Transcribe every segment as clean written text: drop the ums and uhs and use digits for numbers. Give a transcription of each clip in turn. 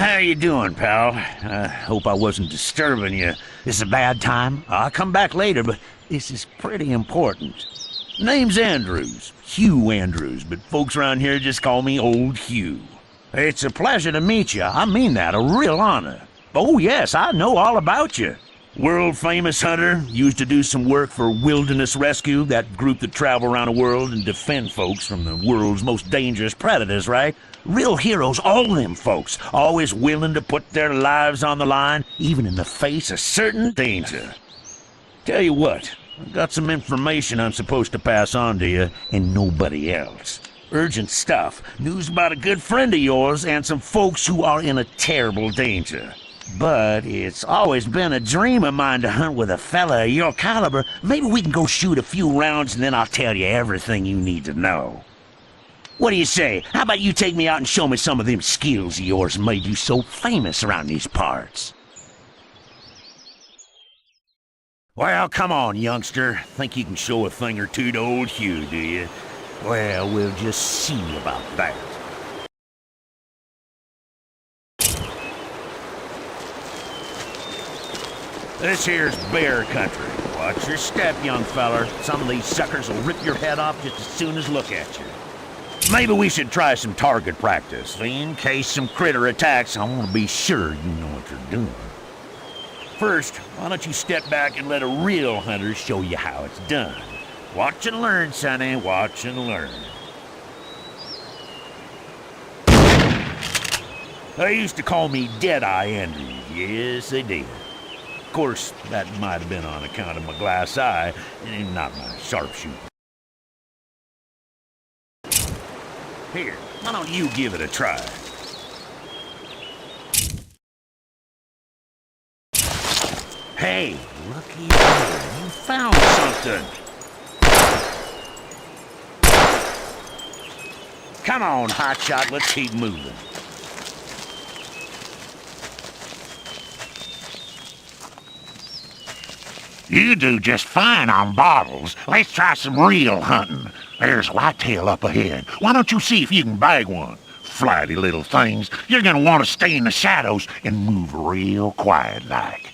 How you doing, pal? Hope I wasn't disturbing you. This is a bad time? I'll come back later, but this is pretty important. Name's Andrews. Hugh Andrews, but folks around here just call me Old Hugh. It's a pleasure to meet you. I mean that, a real honor. Oh yes, I know all about you. World-famous hunter, used to do some work for Wilderness Rescue, that group that travel around the world and defend folks from the world's most dangerous predators, right? Real heroes, all them folks, always willing to put their lives on the line, even in the face of certain danger. Tell you what, I've got some information I'm supposed to pass on to you, and nobody else. Urgent stuff, news about a good friend of yours and some folks who are in a terrible danger. But it's always been a dream of mine to hunt with a fella of your caliber. Maybe we can go shoot a few rounds and then I'll tell you everything you need to know. What do you say? How about you take me out and show me some of them skills of yours made you so famous around these parts? Well, come on, youngster. Think you can show a thing or two to Old Hugh, do you? Well, we'll just see about that. This here's bear country. Watch your step, young feller. Some of these suckers will rip your head off just as soon as look at you. Maybe we should try some target practice. In case some critter attacks, I want to be sure you know what you're doing. First, why don't you step back and let a real hunter show you how it's done. Watch and learn, sonny. Watch and learn. They used to call me Deadeye Andrews. Yes, they did. Of course, that might have been on account of my glass eye, and not my sharpshooter. Here, why don't you give it a try? Hey, looky here, you found something. Come on, hotshot, let's keep moving. You do just fine on bottles. Let's try some real hunting. There's whitetail up ahead. Why don't you see if you can bag one? Flighty little things. You're gonna want to stay in the shadows and move real quiet like.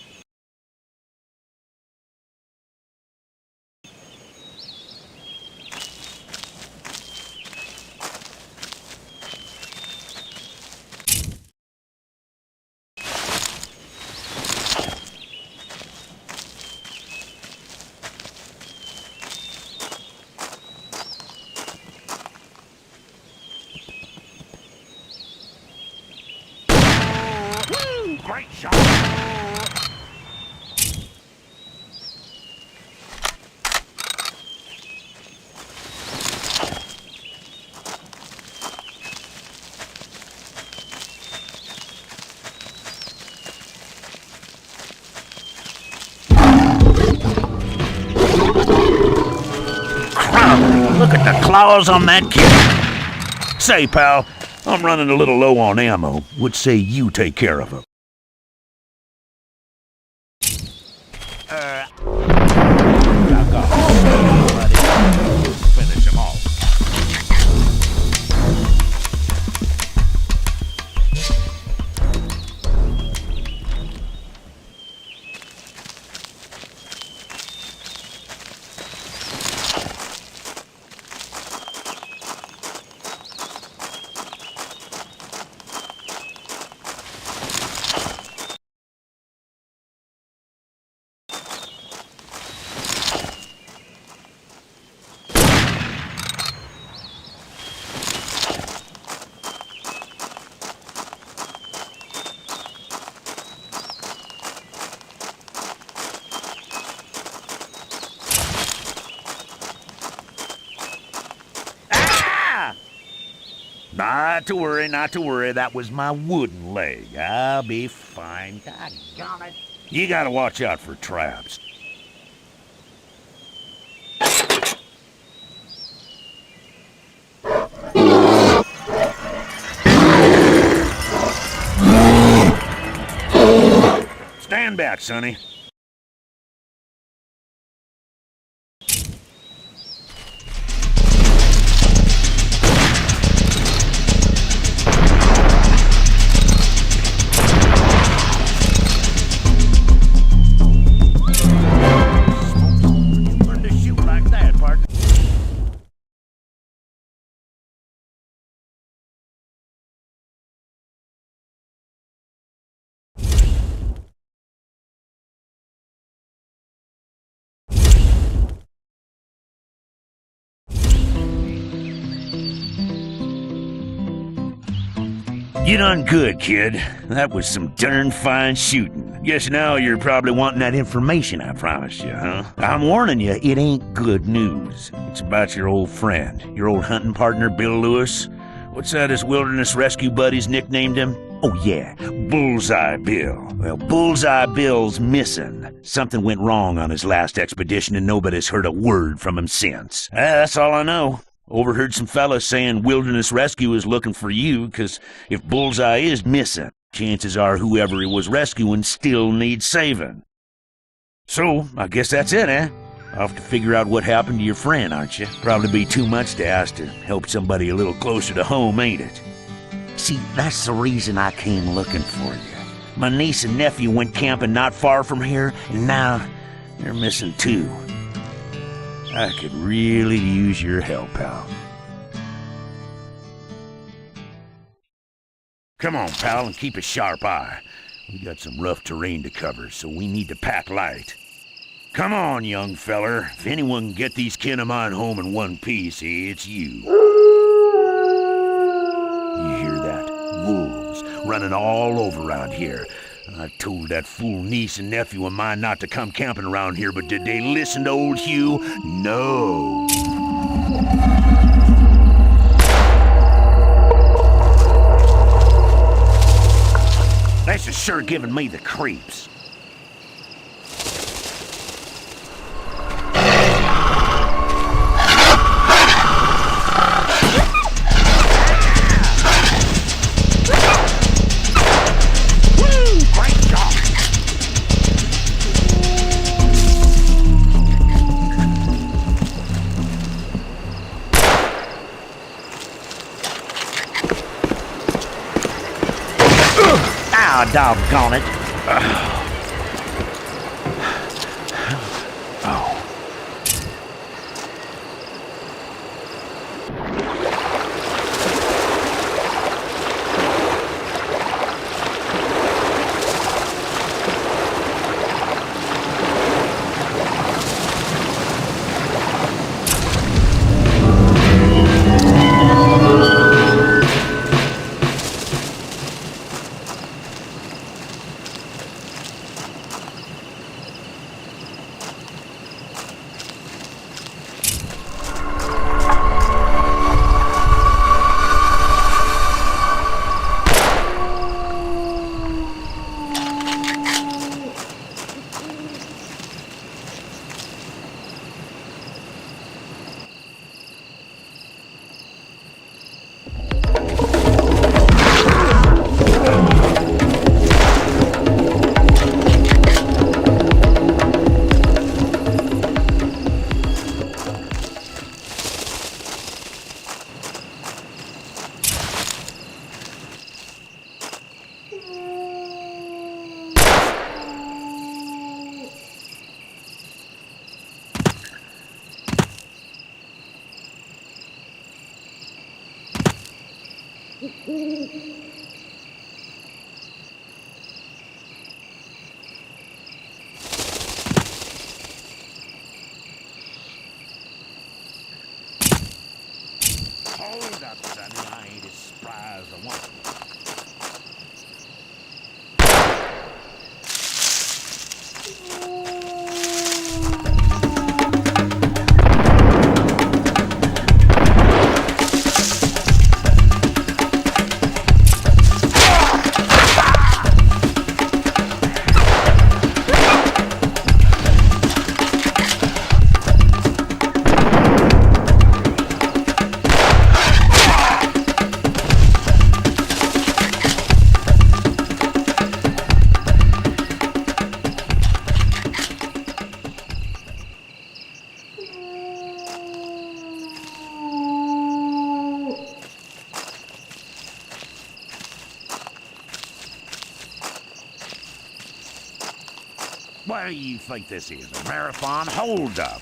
Great shot. Look at the claws on that kid. Say, pal, I'm running a little low on ammo. Would say you take care of him. Finish him off. Not to worry, not to worry. That was my wooden leg. I'll be fine. Doggone it. You gotta watch out for traps. Stand back, sonny. You done good, kid. That was some darn fine shooting. Guess now you're probably wanting that information I promised you, huh? I'm warning you, it ain't good news. It's about your old friend, your old hunting partner, Bill Lewis. What's that his wilderness rescue buddies nicknamed him? Oh yeah, Bullseye Bill. Well, Bullseye Bill's missing. Something went wrong on his last expedition and nobody's heard a word from him since. That's all I know. Overheard some fellas saying Wilderness Rescue is looking for you, 'cause if Bullseye is missing, chances are whoever he was rescuing still needs saving. So, I guess that's it, eh? Off to figure out what happened to your friend, aren't you? Probably be too much to ask to help somebody a little closer to home, ain't it? See, that's the reason I came looking for you. My niece and nephew went camping not far from here, and now they're missing too. I could really use your help, pal. Come on, pal, and keep a sharp eye. We got some rough terrain to cover, so we need to pack light. Come on, young feller. If anyone can get these kin of mine home in one piece, it's you. You hear that? Wolves running all over around here. I told that fool niece and nephew of mine not to come camping around here, but did they listen to old Hugh? No. This is sure giving me the creeps. Ah, doggone it. Oh. Hold up, sonny. I ain't as spry as I want to be. What do you think this is, a marathon holdup?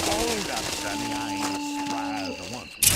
Hold up, sonny, I ain't as spry as I once was.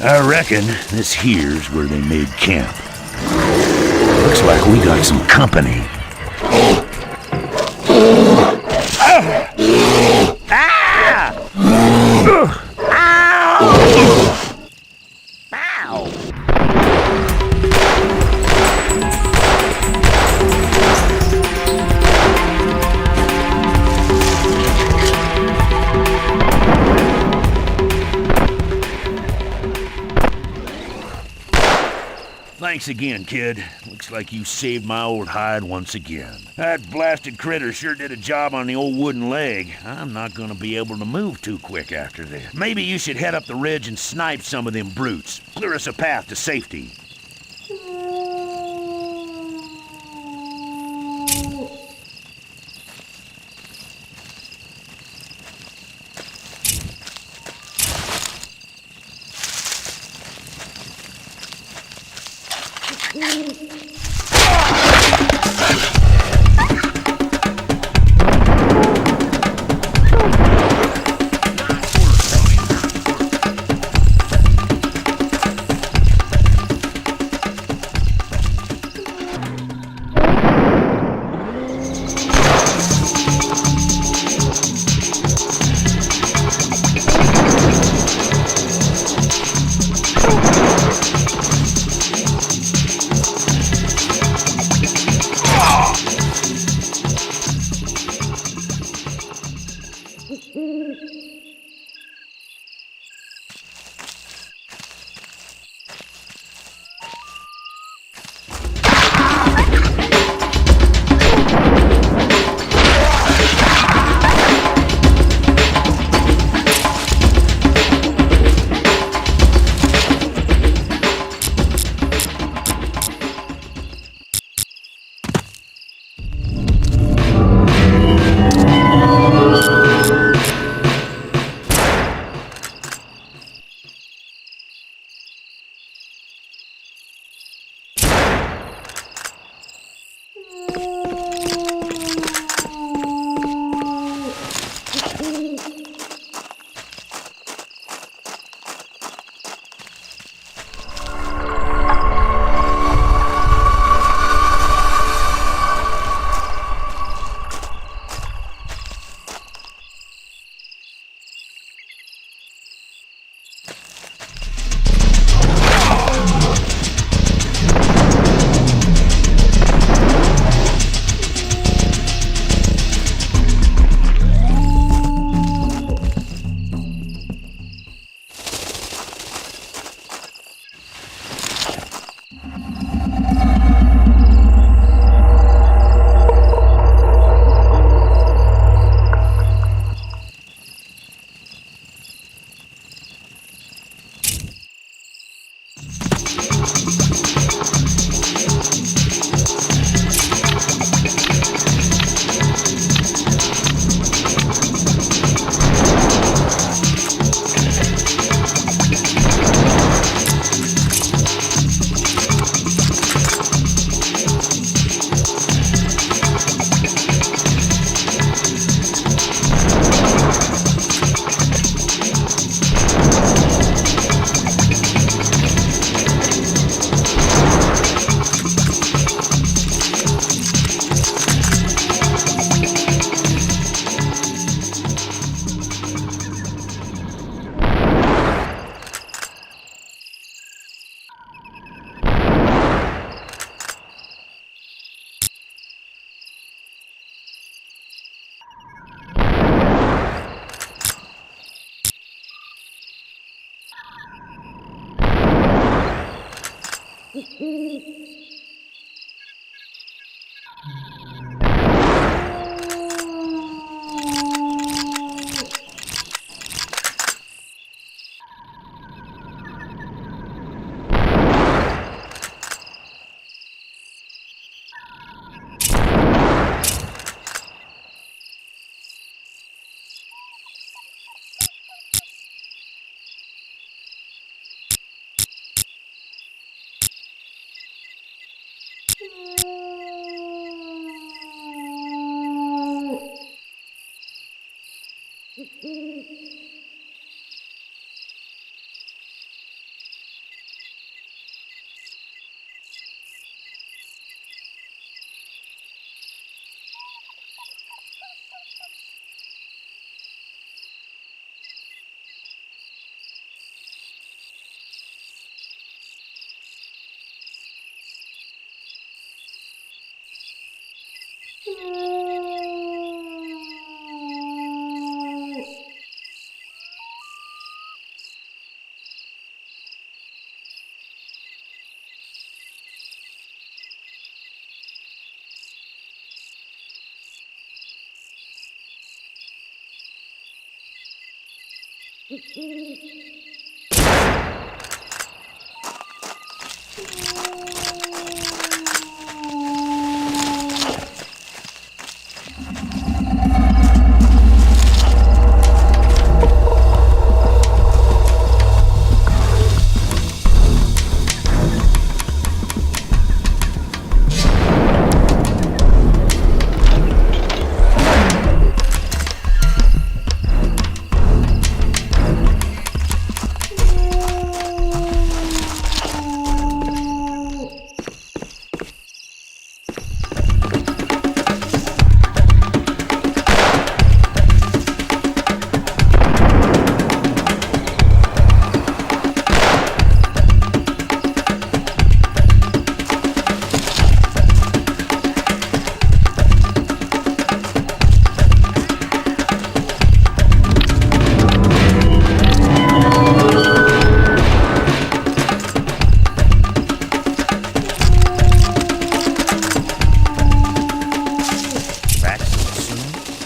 I reckon this here's where they made camp. Looks like we got some company. Ah! Ow! Ow! Thanks again, kid. Looks like you saved my old hide once again. That blasted critter sure did a job on the old wooden leg. I'm not gonna be able to move too quick after this. Maybe you should head up the ridge and snipe some of them brutes. Clear us a path to safety.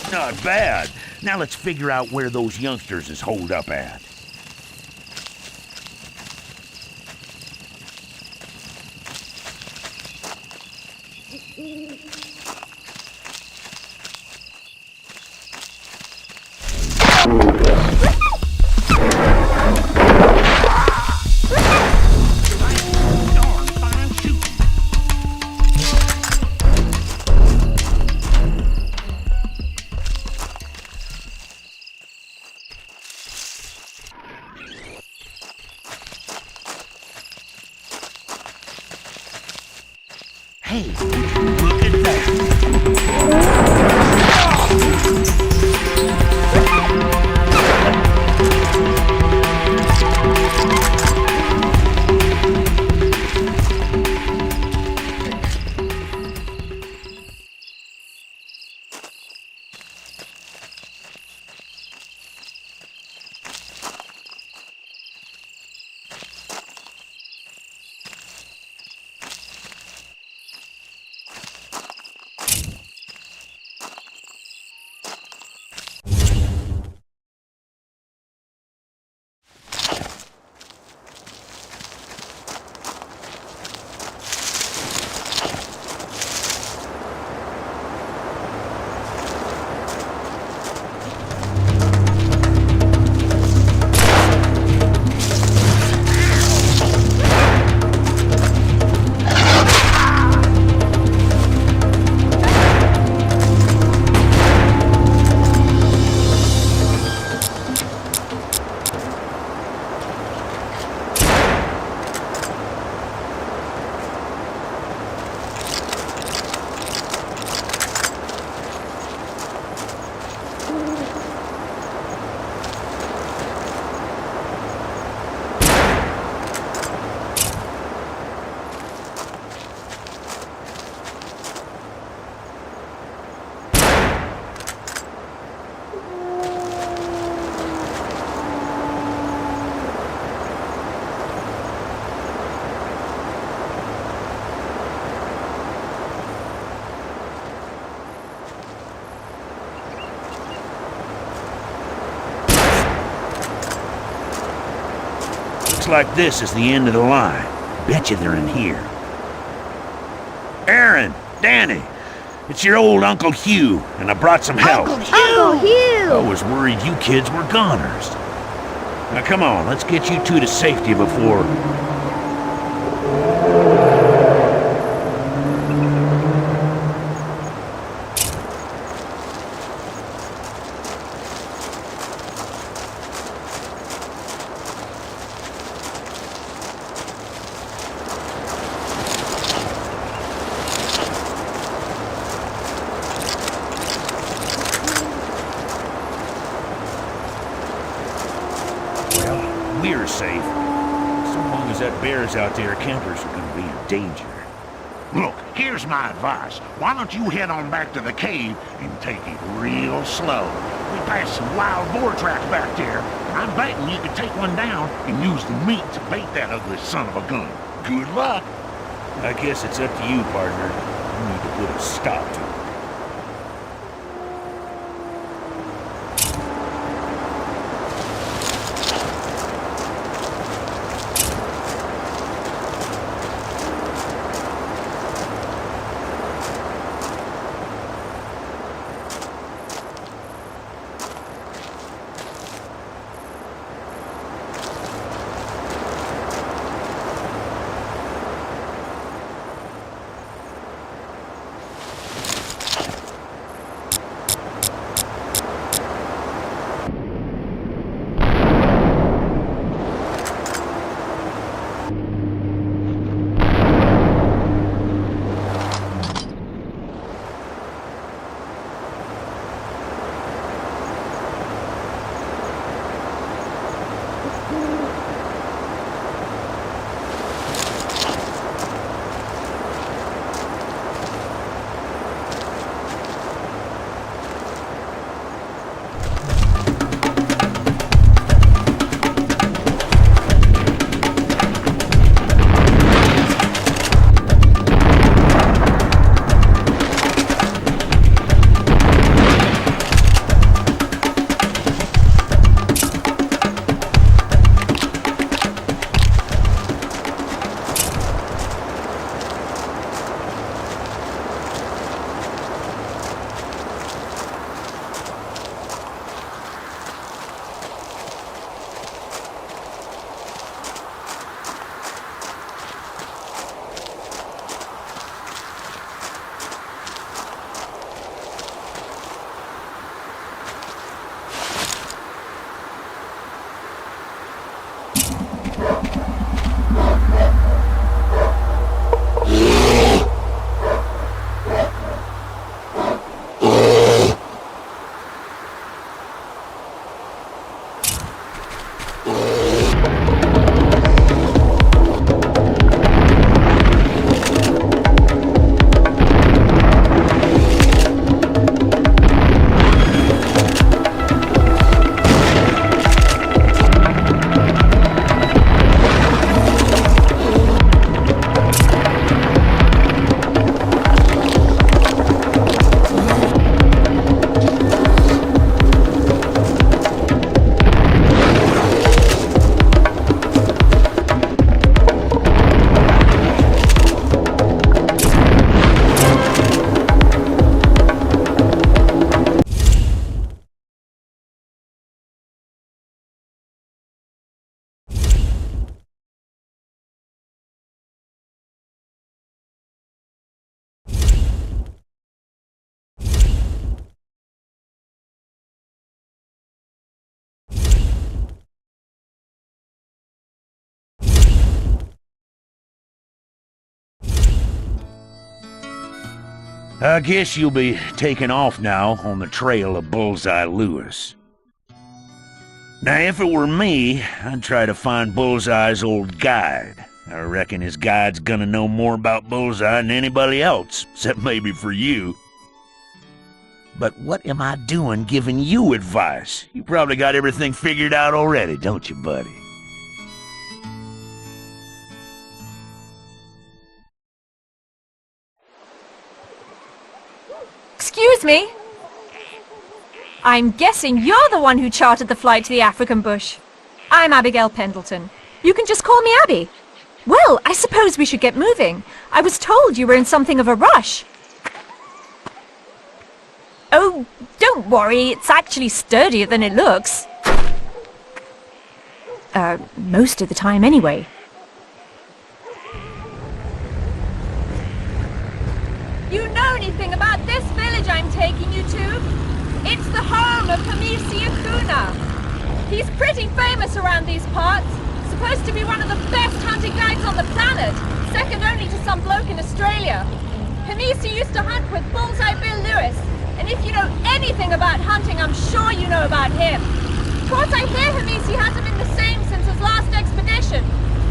Not bad. Now let's figure out where those youngsters is holed up at. Hey, look at that! Looks like this is the end of the line. Bet you they're in here. Aaron, Danny, it's your old Uncle Hugh, and I brought some help. Uncle Hugh! I was worried you kids were goners. Now come on, let's get you two to safety before... We're safe. So long as that bear's out there, campers are gonna be in danger. Look, here's my advice. Why don't you head on back to the cave and take it real slow? We passed some wild boar tracks back there, and I'm betting you could take one down and use the meat to bait that ugly son of a gun. Good luck. I guess it's up to you, partner. You need to put a stop to it. I guess you'll be taking off now on the trail of Bullseye Lewis. Now, if it were me, I'd try to find Bullseye's old guide. I reckon his guide's gonna know more about Bullseye than anybody else, except maybe for you. But what am I doing giving you advice? You probably got everything figured out already, don't you, buddy? Excuse me? I'm guessing you're the one who chartered the flight to the African bush. I'm Abigail Pendleton. You can just call me Abby. Well, I suppose we should get moving. I was told you were in something of a rush. Oh, don't worry. It's actually sturdier than it looks. Most of the time anyway. You know anything about this village I'm taking you to? It's the home of Hamisi Akuna. He's pretty famous around these parts. Supposed to be one of the best hunting guides on the planet, second only to some bloke in Australia. Hamisi used to hunt with Bullseye Bill Lewis, and if you know anything about hunting, I'm sure you know about him. Of course, I hear Hamisi hasn't been the same since his last expedition.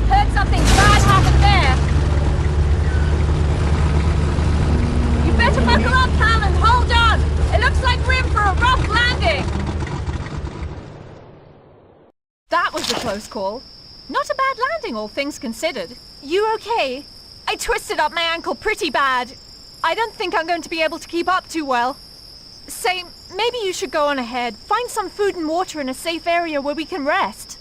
Heard something bad happened there. You better buckle up, pal, and hold on. It looks like we're in for a rough landing. That was a close call. Not a bad landing, all things considered. You okay? I twisted up my ankle pretty bad. I don't think I'm going to be able to keep up too well. Say, maybe you should go on ahead. Find some food and water in a safe area where we can rest.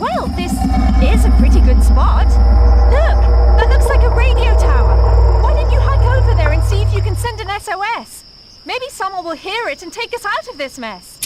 Well, this is a pretty good spot. Look, that looks like a radio tower. Why don't you hike over there and see if you can send an SOS? Maybe someone will hear it and take us out of this mess.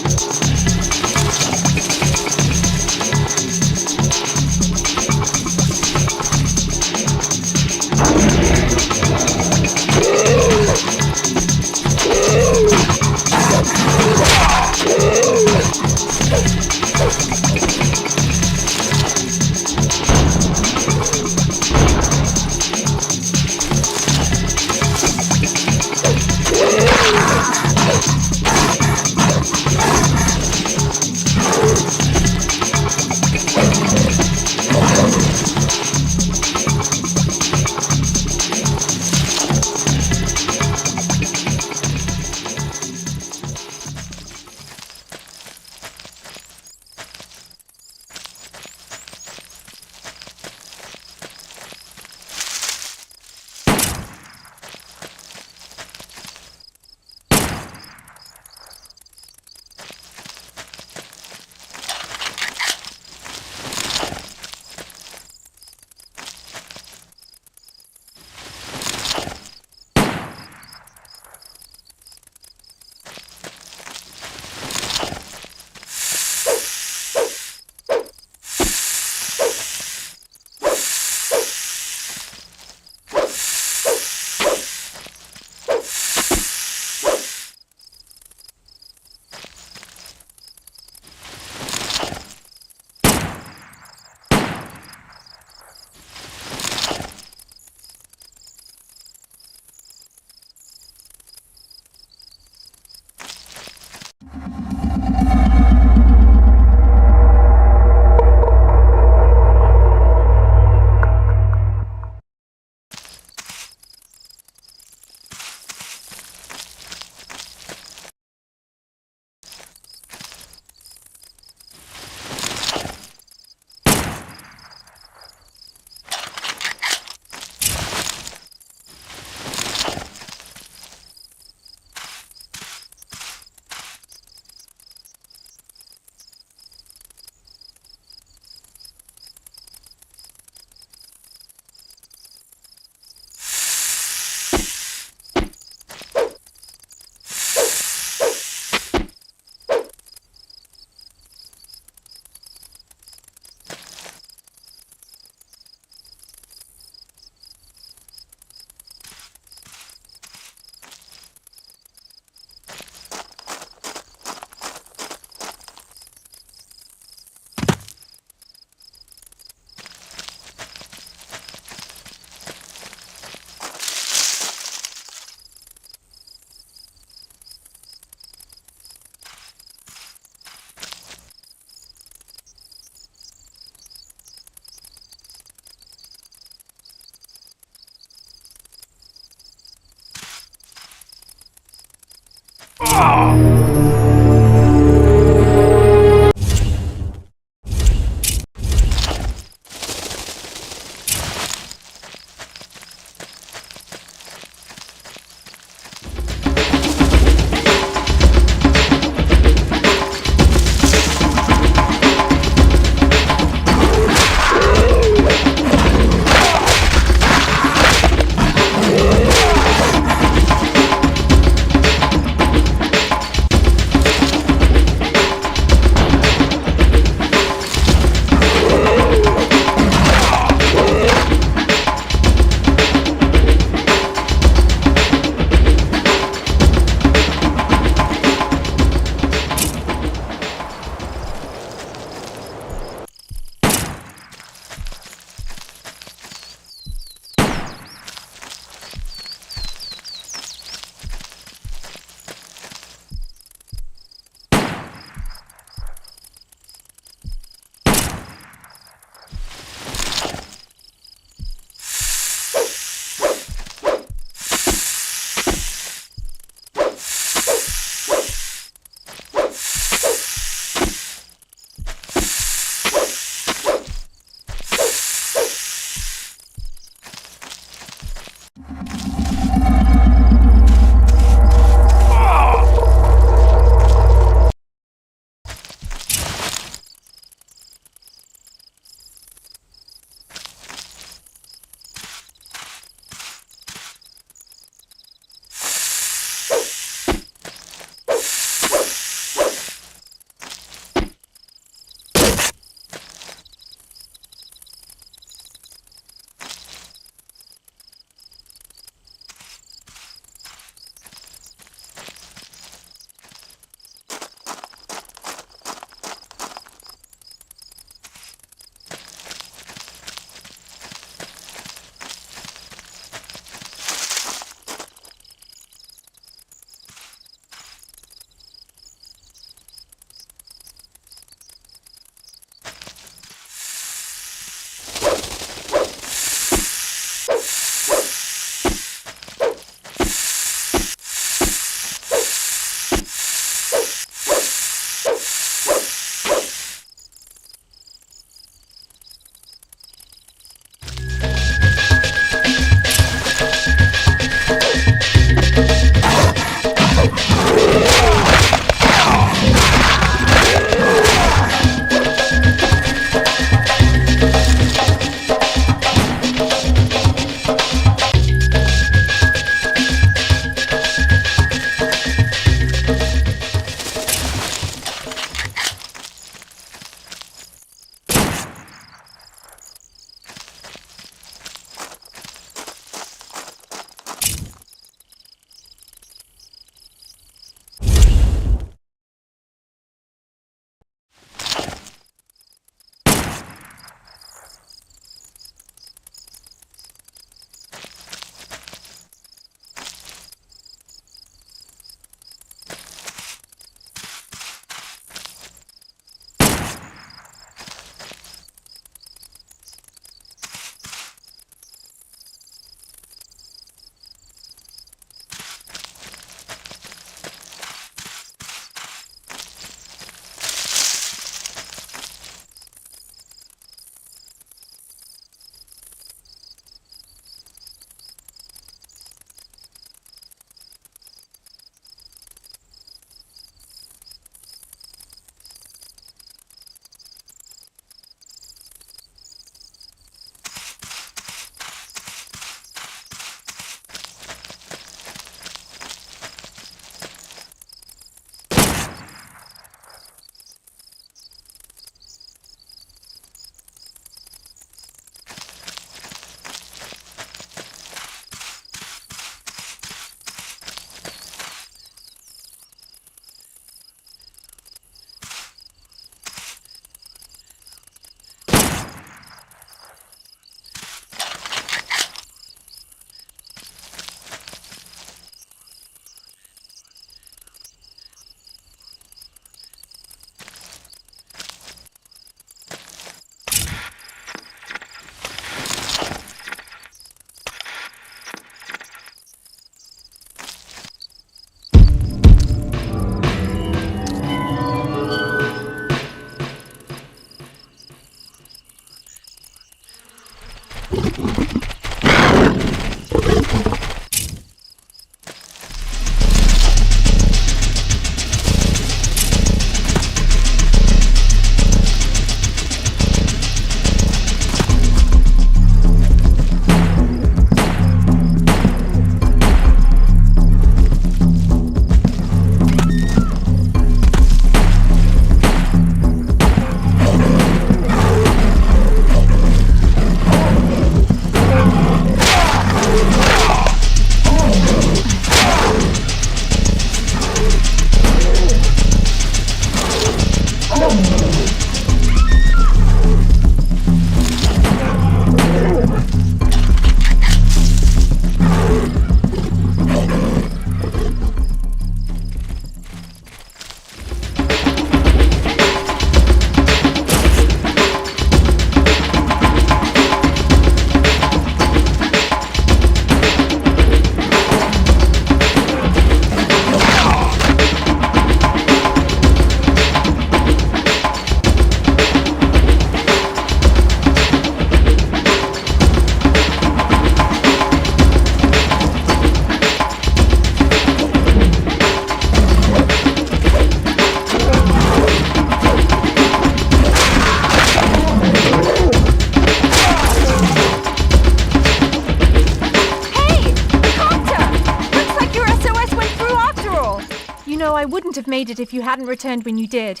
I wouldn't have made it if you hadn't returned when you did.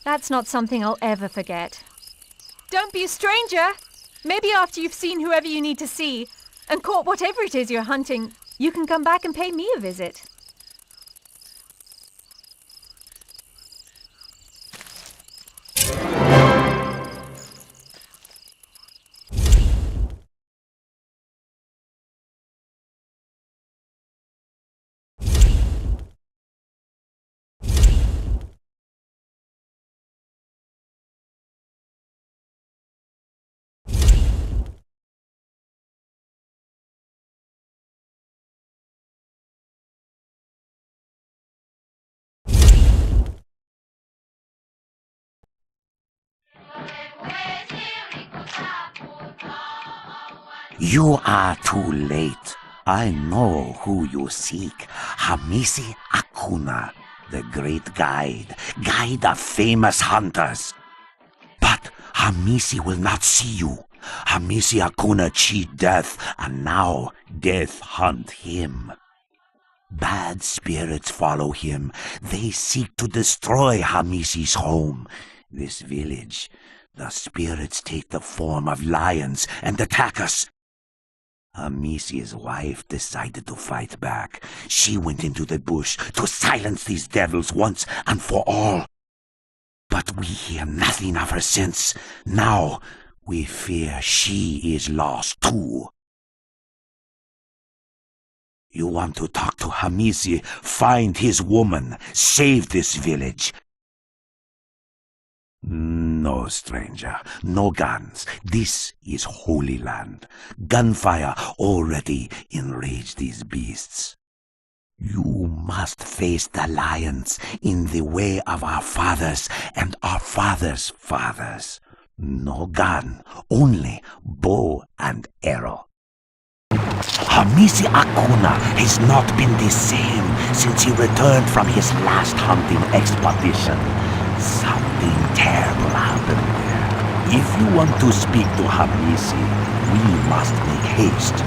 That's not something I'll ever forget. Don't be a stranger! Maybe after you've seen whoever you need to see, and caught whatever it is you're hunting, you can come back and pay me a visit. You are too late. I know who you seek. Hamisi Akuna, the great guide of famous hunters. But Hamisi will not see you. Hamisi Akuna cheat death, and now death hunt him. Bad spirits follow him. They seek to destroy Hamisi's home. This village, the spirits take the form of lions and attack us. Hamisi's wife decided to fight back. She went into the bush to silence these devils once and for all. But we hear nothing of her since. Now we fear she is lost too. You want to talk to Hamisi, find his woman, save this village. No, stranger, no guns. This is Holy Land. Gunfire already enraged these beasts. You must face the lions in the way of our fathers and our fathers' fathers. No gun, only bow and arrow. Hamisi Akuna has not been the same since he returned from his last hunting expedition. Something terrible happened there. If you want to speak to Hamisi, we must make haste.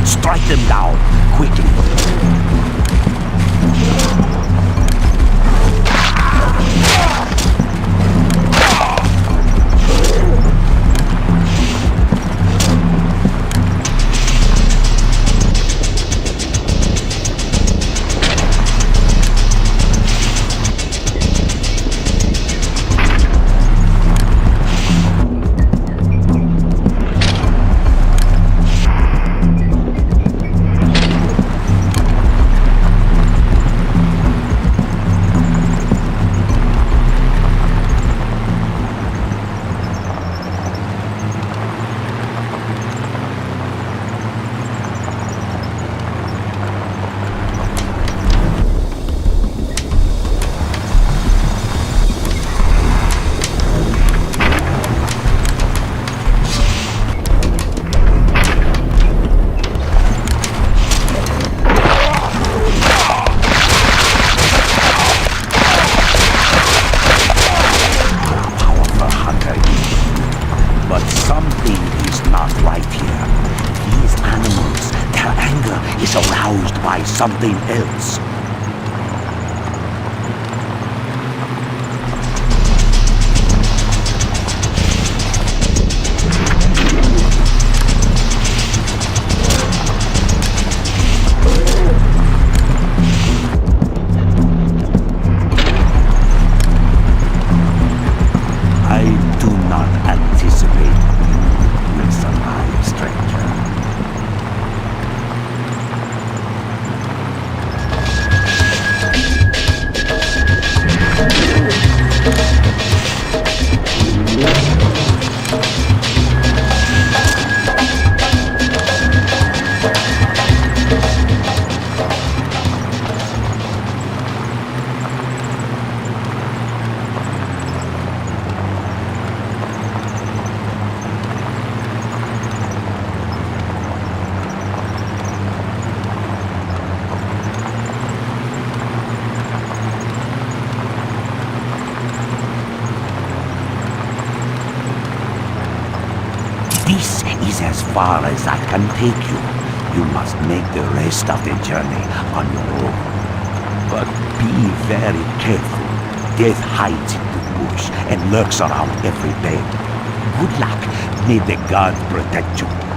Strike them down, quickly. Aroused by something else. I do not anticipate you will survive, stranger. is as far as I can take you. You must make the rest of the journey on your own. But be very careful. Death hides in the bush and lurks around every bend. Good luck. May the gods protect you.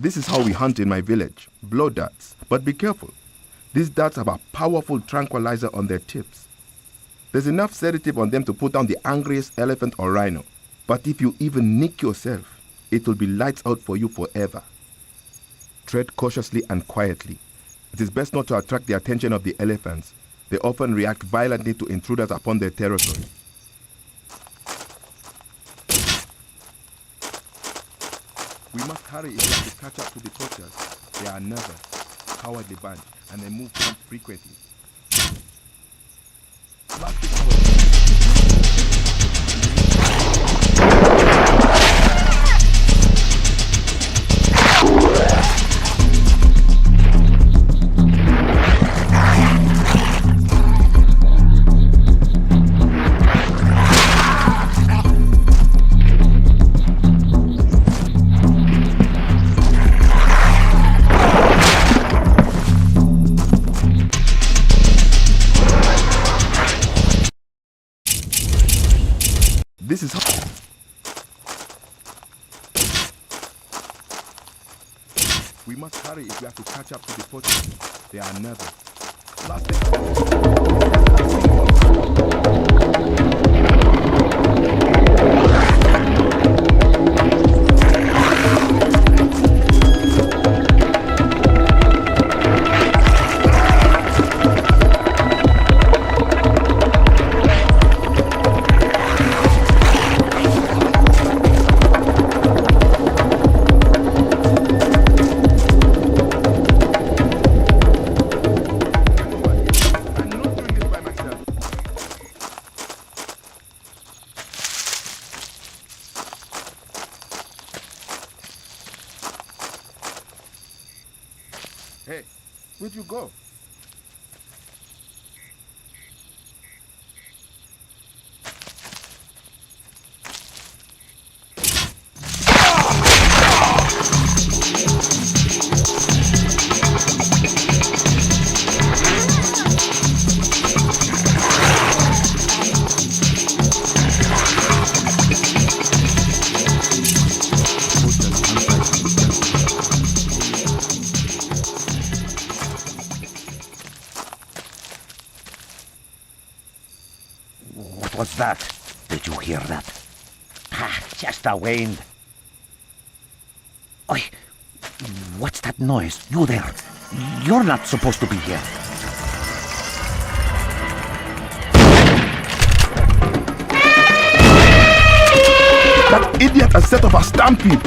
This is how we hunt in my village. Blow darts. But be careful. These darts have a powerful tranquilizer on their tips. There's enough sedative on them to put down the angriest elephant or rhino. But if you even nick yourself, it will be lights out for you forever. Tread cautiously and quietly. It is best not to attract the attention of the elephants. They often react violently to intruders upon their territory. We must hurry if we have to catch up to the poachers. They are nervous, cowardly bunch, and they move camp frequently. This is how... We must hurry if we have to catch up to the poachers. They are nervous. Hey, where'd you go? What was that? Did you hear that? Ah, just a wind. Oi, what's that noise? You there? You're not supposed to be here. That idiot has set up a stampede!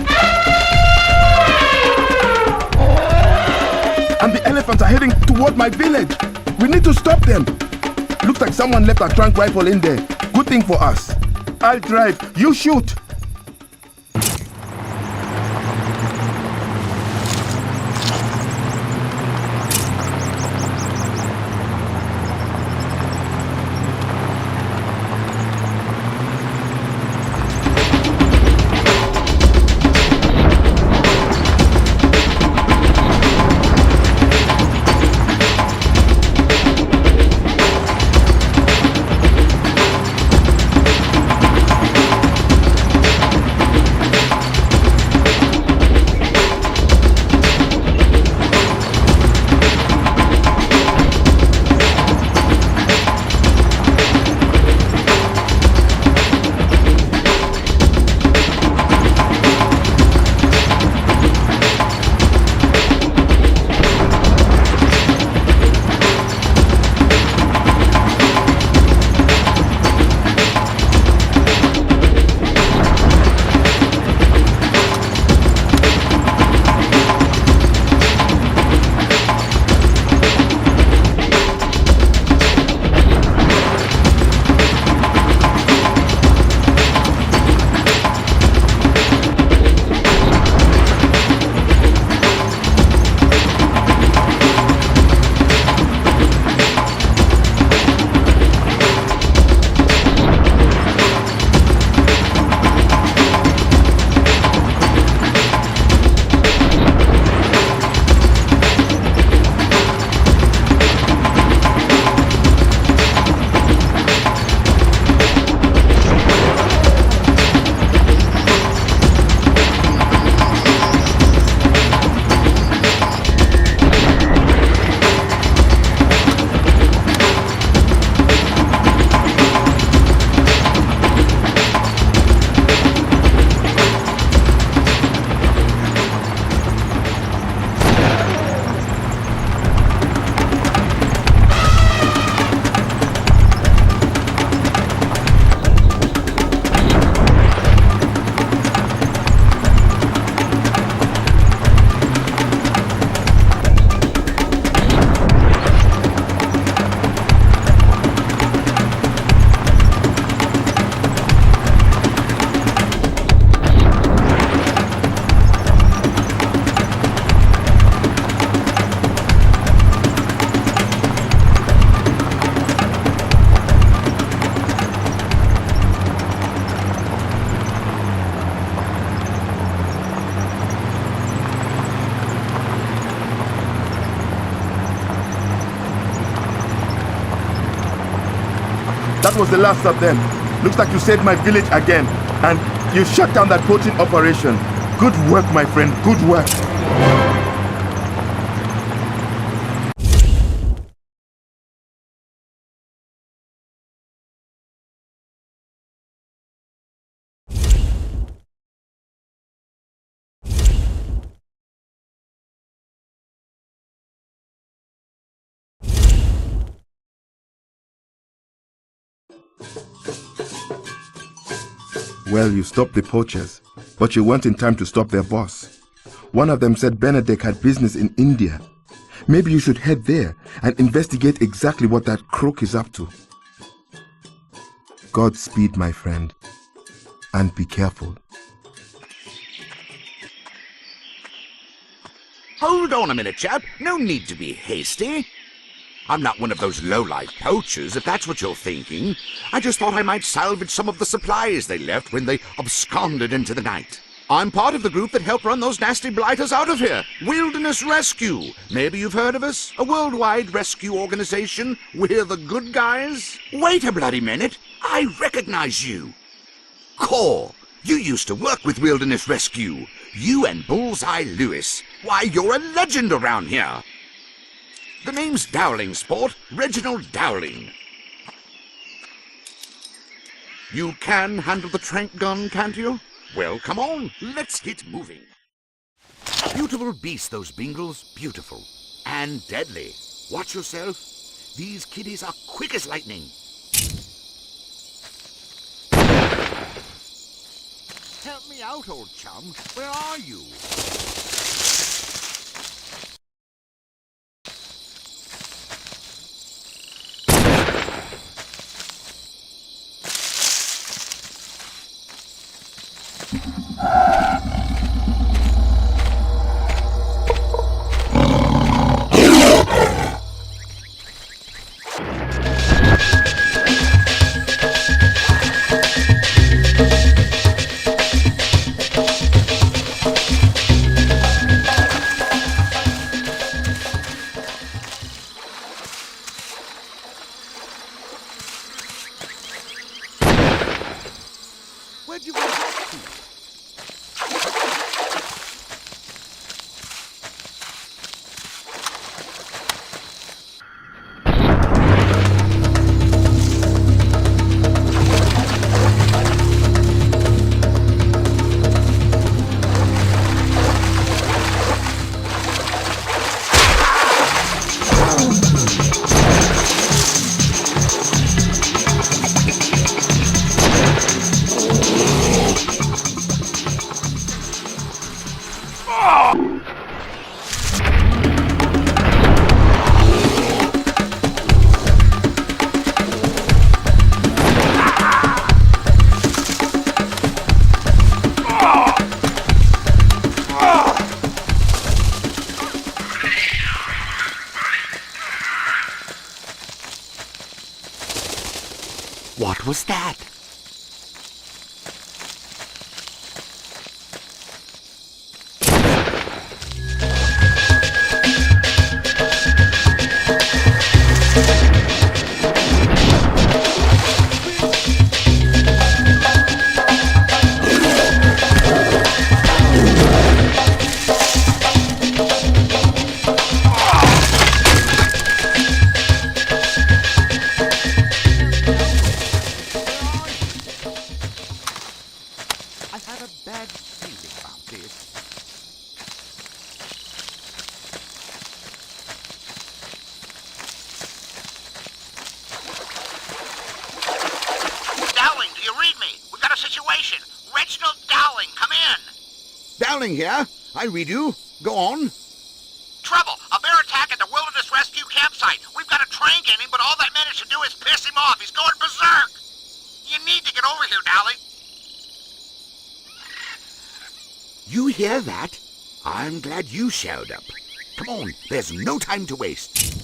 And the elephants are heading toward my village! We need to stop them! Looks like someone left a trunk rifle in there. Good thing for us. I'll drive, you shoot! That was the last of them. Looks like you saved my village again. And you shut down that poaching operation. Good work, my friend. Good work. Well, you stopped the poachers, but you weren't in time to stop their boss. One of them said Benedict had business in India. Maybe you should head there and investigate exactly what that crook is up to. Godspeed, my friend, and be careful. Hold on a minute, chap. No need to be hasty. I'm not one of those low-life poachers, if that's what you're thinking. I just thought I might salvage some of the supplies they left when they absconded into the night. I'm part of the group that helped run those nasty blighters out of here. Wilderness Rescue. Maybe you've heard of us? A worldwide rescue organization. We're the good guys. Wait a bloody minute. I recognize you. Core, you used to work with Wilderness Rescue. You and Bullseye Lewis. Why, you're a legend around here. The name's Dowling, Sport. Reginald Dowling. You can handle the trank gun, can't you? Well, come on. Let's get moving. Beautiful beasts, those Bingles. Beautiful. And deadly. Watch yourself. These kiddies are quick as lightning. Help me out, old chum. Where are you? Where'd you go back to? What was that? I had a bad feeling about this. Dowling, do you read me? We've got a situation. Reginald Dowling, come in. Dowling here. I read you. Go on. Trouble. A bear attack at the Wilderness Rescue campsite. We've got a train in him, but all that managed to do is piss him off. He's going berserk. You need to get over here, Dowling. You hear that? I'm glad you showed up. Come on, there's no time to waste.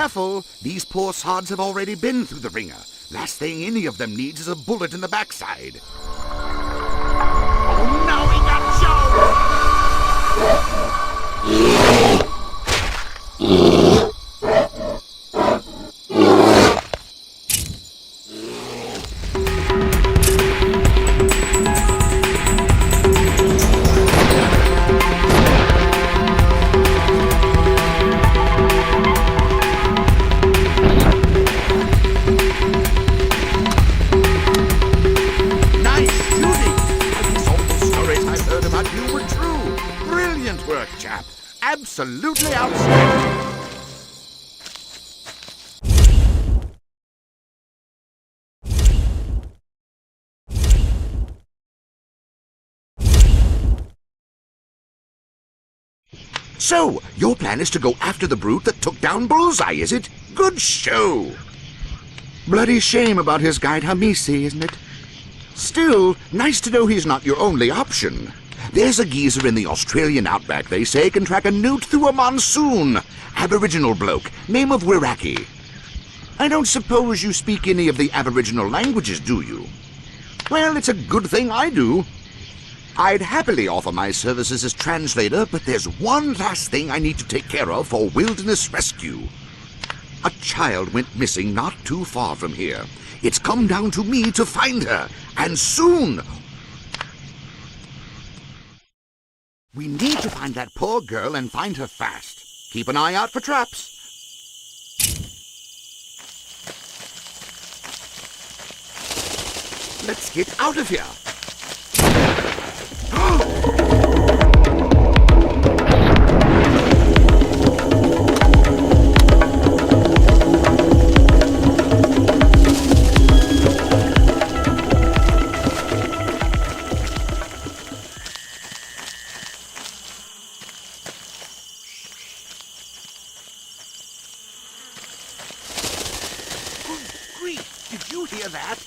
careful. These poor sods have already been through the ringer. Last thing any of them needs is a bullet in the backside. Oh, now we got chap. Absolutely outstanding. So, your plan is to go after the brute that took down Bullseye, is it? Good show. Bloody shame about his guide Hamisi, isn't it? Still, nice to know he's not your only option. There's a geezer in the Australian outback, they say, can track a newt through a monsoon. Aboriginal bloke, name of Wiraki. I don't suppose you speak any of the Aboriginal languages, do you? Well, it's a good thing I do. I'd happily offer my services as translator, but there's one last thing I need to take care of for wilderness rescue. A child went missing not too far from here. It's come down to me to find her, and soon. We need to find that poor girl and find her fast. Keep an eye out for traps. Let's get out of here. Good grief, did you hear that?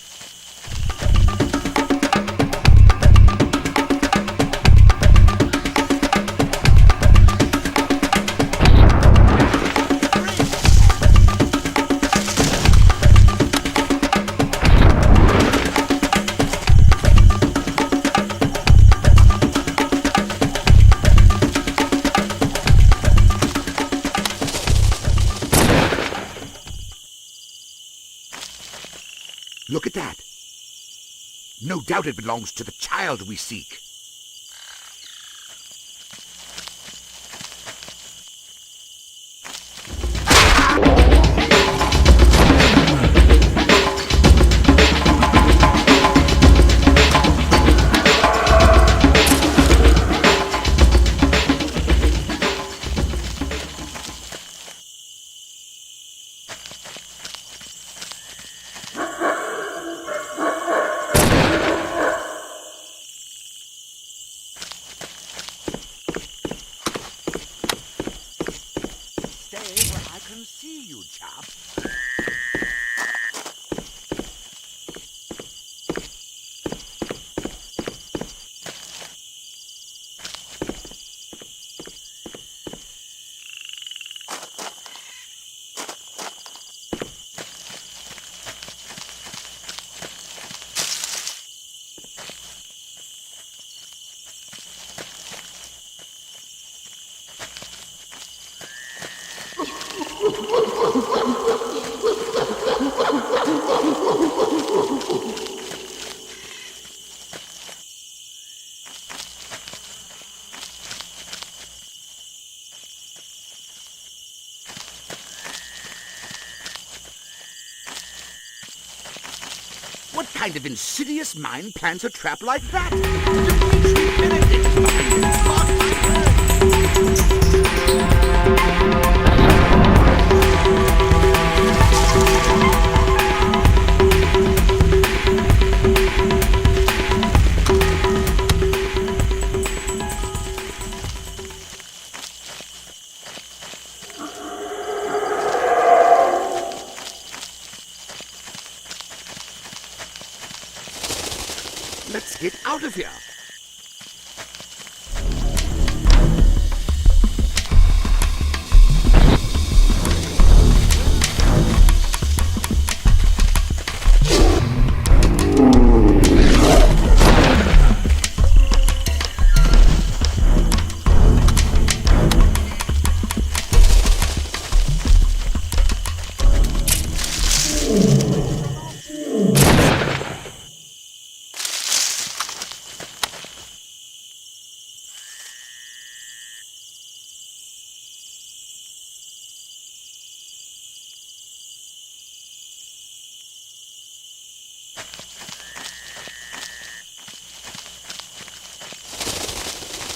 Look at that. No doubt it belongs to the child we seek. Stay where I can see you, chap. What kind of insidious mind plans a trap like that? Dimitri Benedict behind it. Mark Let's get out of here.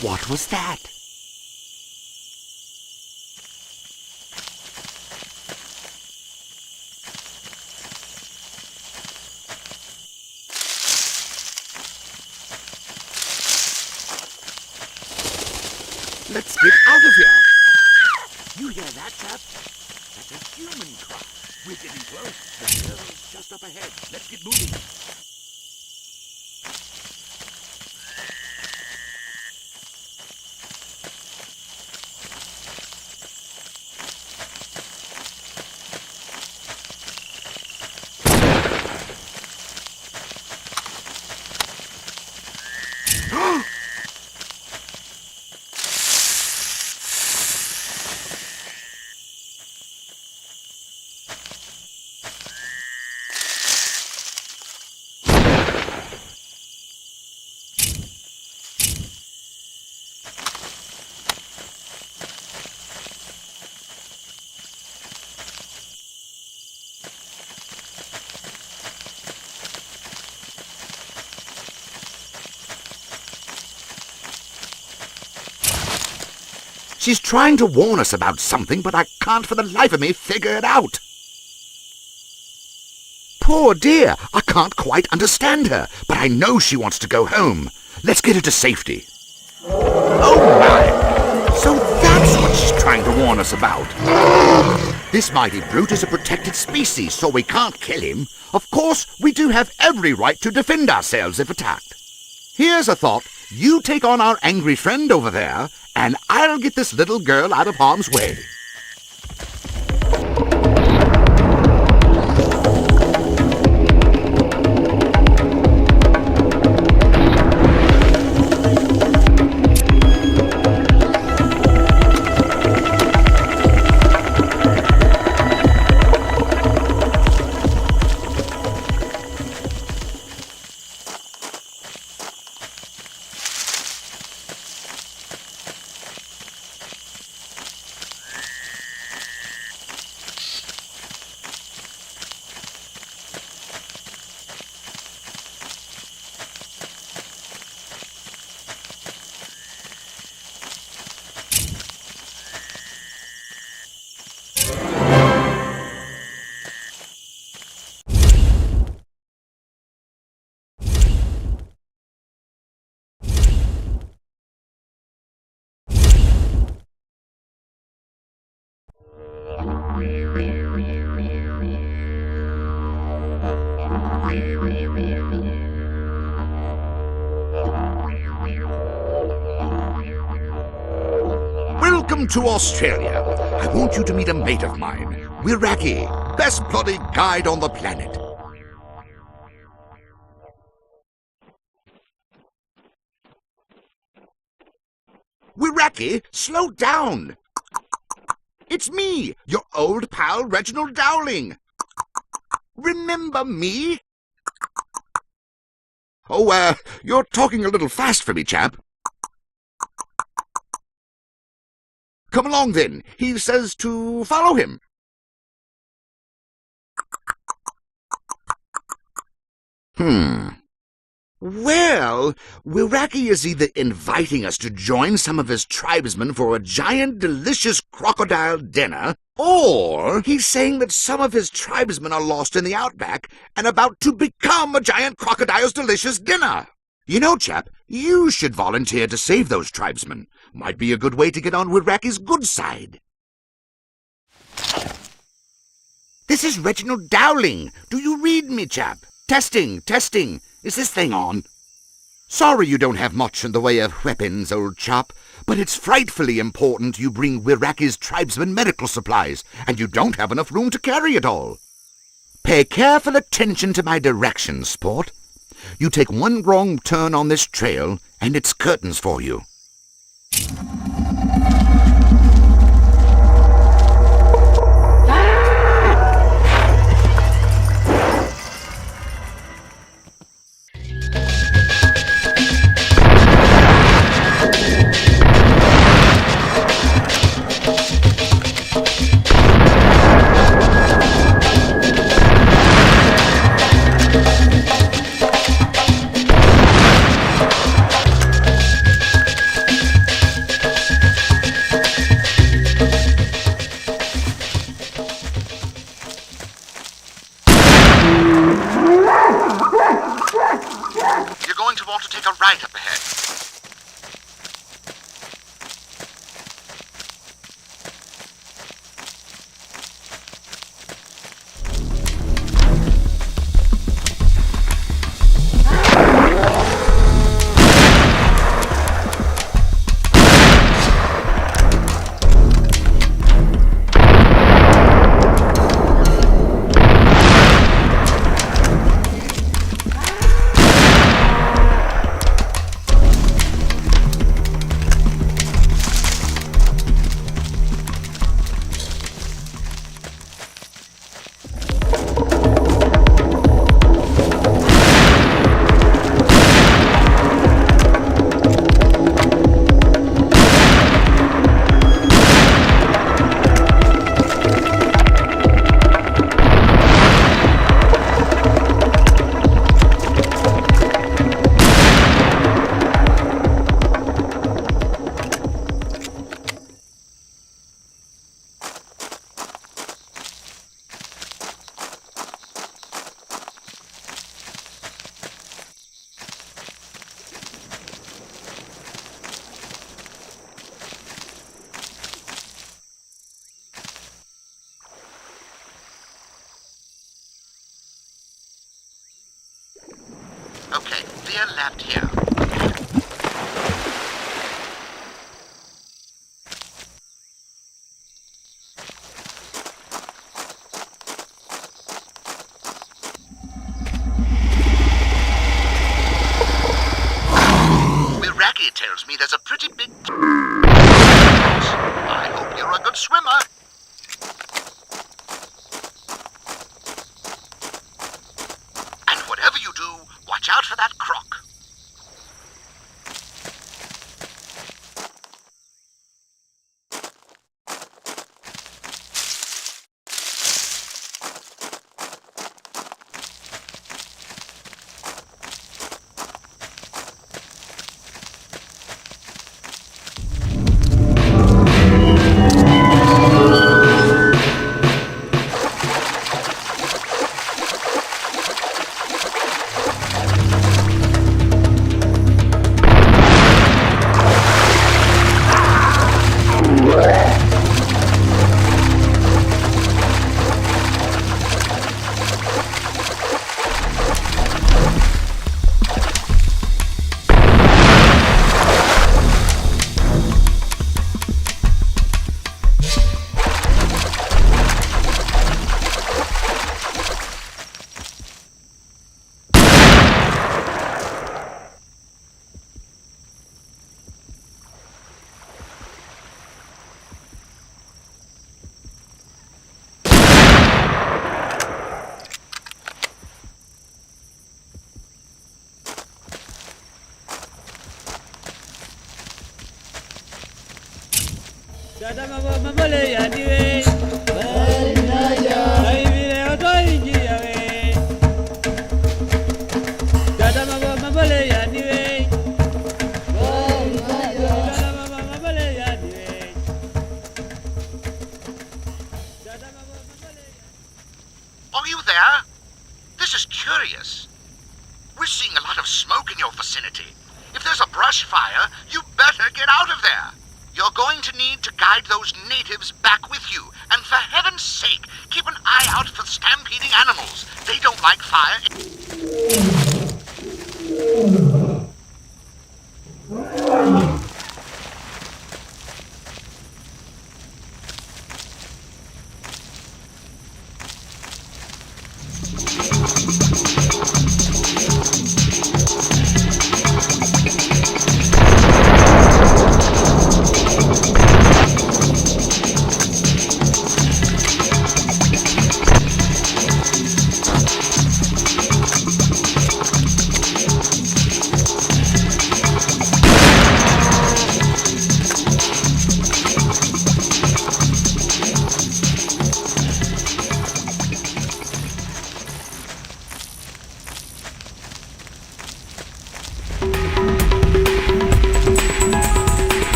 What was that? Let's get out of here. You hear that, chap? That's a human cry. We're getting close. The girl's just up ahead. Let's get moving. She's trying to warn us about something, but I can't for the life of me figure it out. Poor dear, I can't quite understand her, but I know she wants to go home. Let's get her to safety. Oh my! So that's what she's trying to warn us about. This mighty brute is a protected species, so we can't kill him. Of course, we do have every right to defend ourselves if attacked. Here's a thought. You take on our angry friend over there, and I'll get this little girl out of harm's way. Welcome to Australia. I want you to meet a mate of mine, Wiraki, best bloody guide on the planet. Wiraki, slow down. It's me, your old pal Reginald Dowling. Remember me? Oh, you're talking a little fast for me, chap. Come along, then. He says to follow him. Well, Wiraki is either inviting us to join some of his tribesmen for a giant, delicious crocodile dinner, or he's saying that some of his tribesmen are lost in the outback and about to become a giant crocodile's delicious dinner. You know, chap, you should volunteer to save those tribesmen. Might be a good way to get on Wiraki's good side. This is Reginald Dowling. Do you read me, chap? Testing, testing. Is this thing on? Sorry you don't have much in the way of weapons, old chap, but it's frightfully important you bring Wiraki's tribesmen medical supplies, and you don't have enough room to carry it all. Pay careful attention to my directions, sport. You take one wrong turn on this trail, and it's curtains for you. Okay, veer left here. Wiragi tells me there's a pretty big... I hope you're a good swimmer. And whatever you do, watch out for that croc. Are you there? This is curious. We're seeing a lot of smoke in your vicinity. If there's a brush fire, you better get out of there. You're going to need to guide those natives back with you. And for heaven's sake, keep an eye out for stampeding animals. They don't like fire.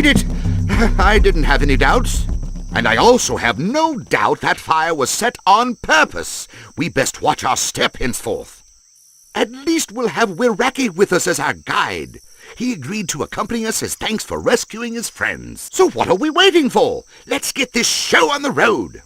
made it! I didn't have any doubts. And I also have no doubt that fire was set on purpose. We best watch our step henceforth. At least we'll have Wiraki with us as our guide. He agreed to accompany us as thanks for rescuing his friends. So what are we waiting for? Let's get this show on the road.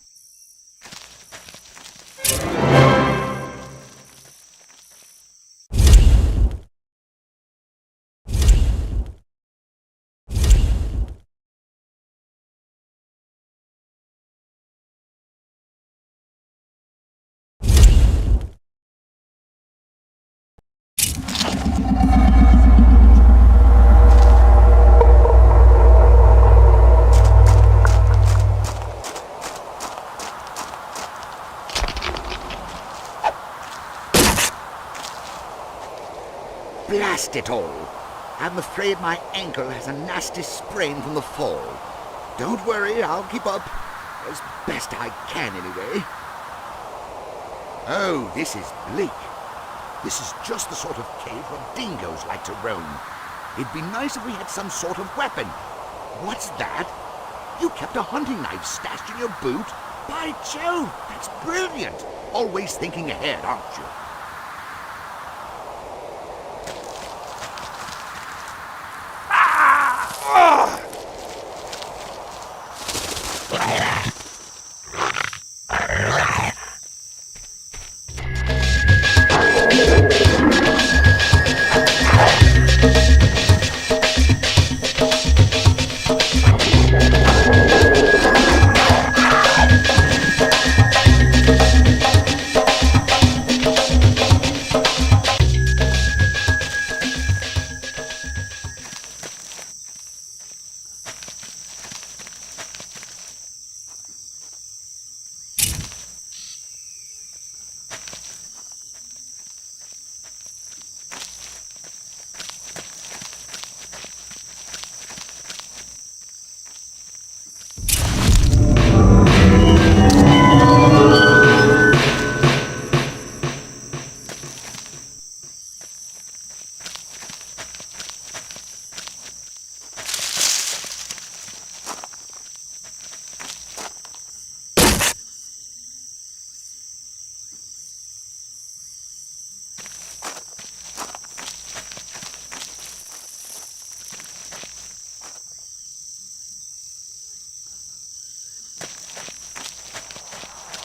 Blast it all! I'm afraid my ankle has a nasty sprain from the fall. Don't worry, I'll keep up. As best I can, anyway. Oh, this is bleak. This is just the sort of cave where dingoes like to roam. It'd be nice if we had some sort of weapon. What's that? You kept a hunting knife stashed in your boot? By Jove, that's brilliant! Always thinking ahead, aren't you?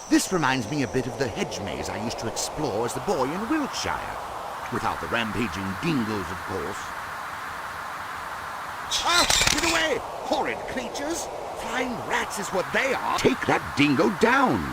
This reminds me a bit of the hedge maze I used to explore as a boy in Wiltshire. Without the rampaging dingoes, of course. Ah! Get away! Horrid creatures! Flying rats is what they are! Take that dingo down!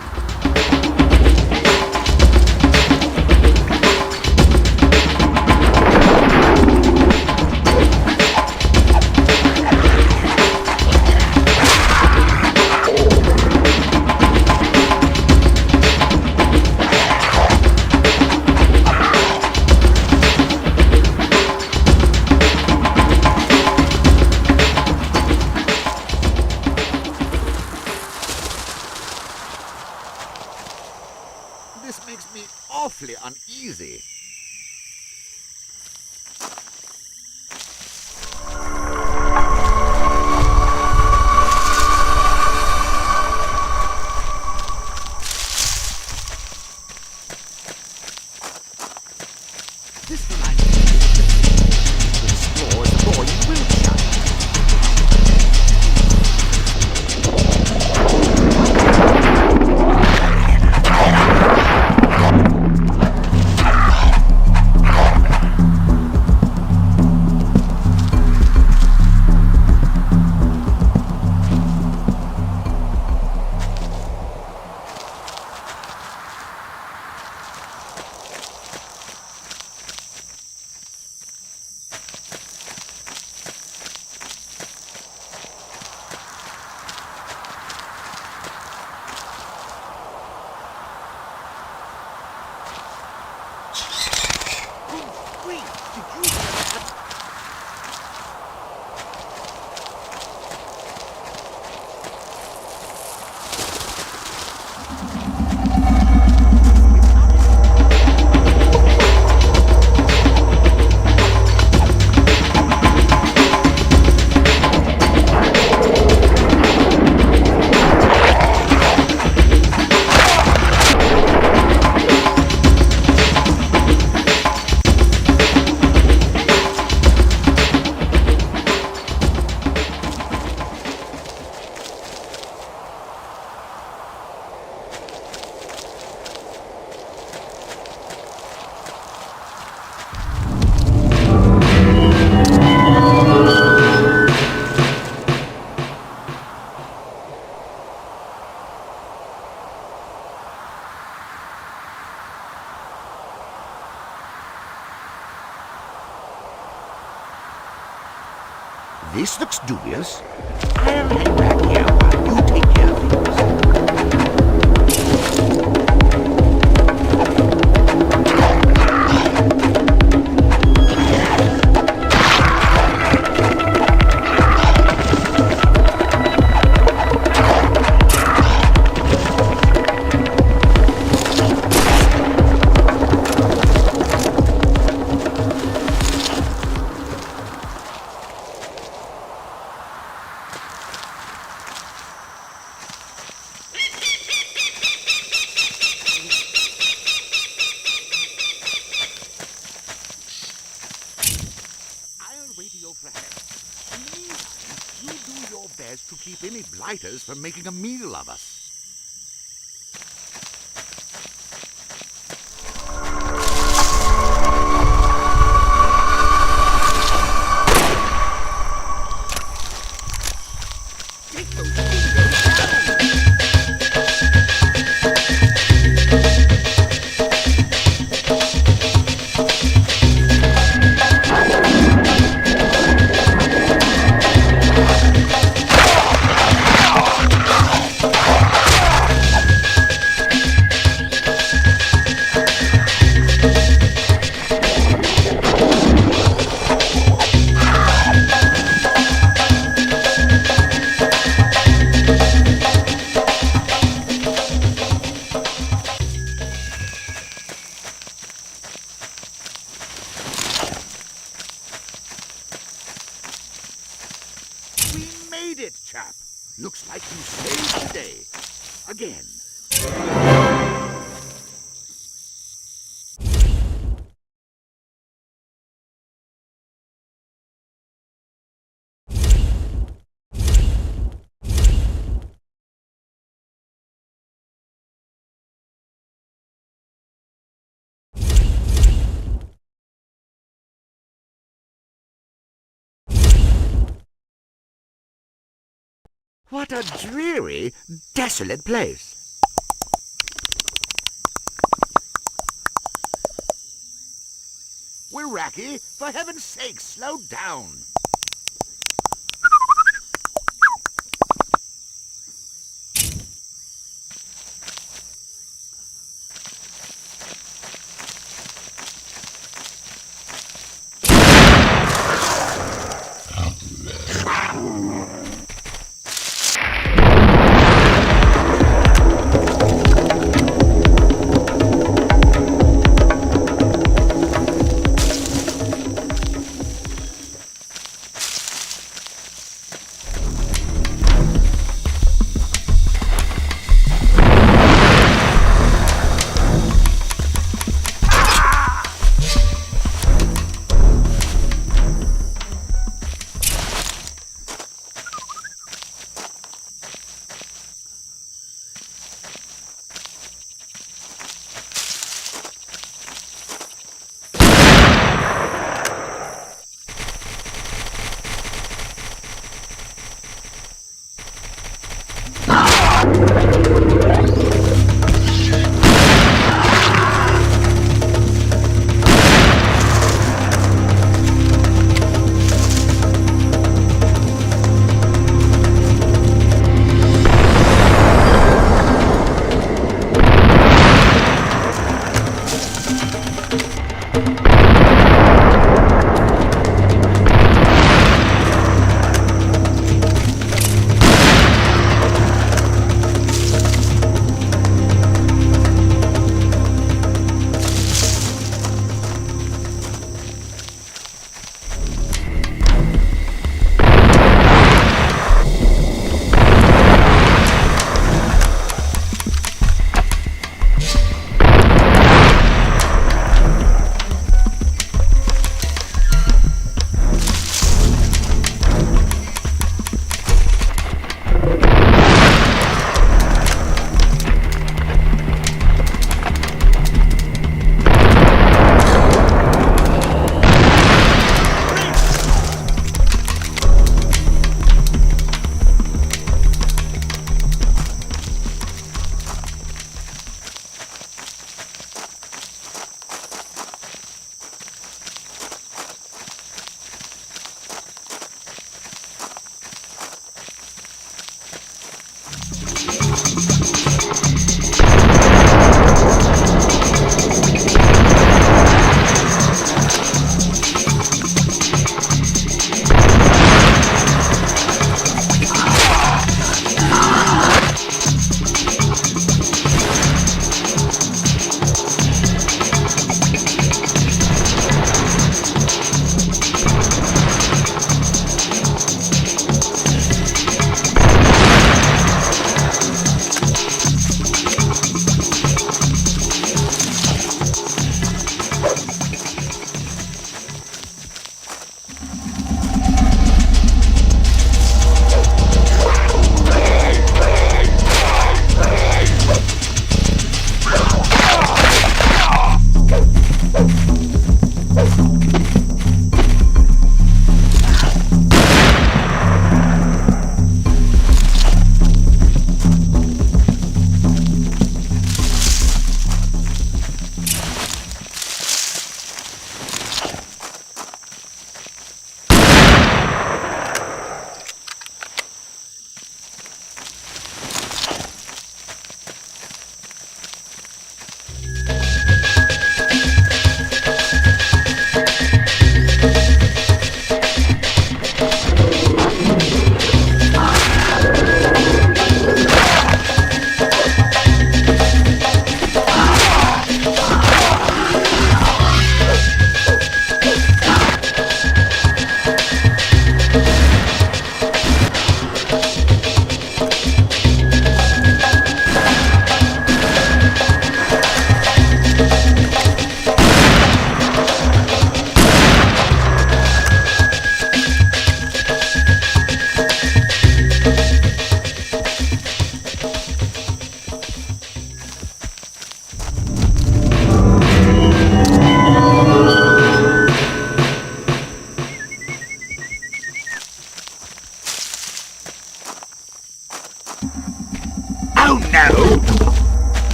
This makes me awfully uneasy. This reminds me of the explore as a boy in Wiltshire. This looks dubious. I'll hang back here while you take care of things. Radio for help. Meanwhile, you do your best to keep any blighters from making a meal of us. Take those windows down. We made it, chap. Looks like you saved the day. Again. What a dreary, desolate place. Wiraki, for heaven's sake, slow down.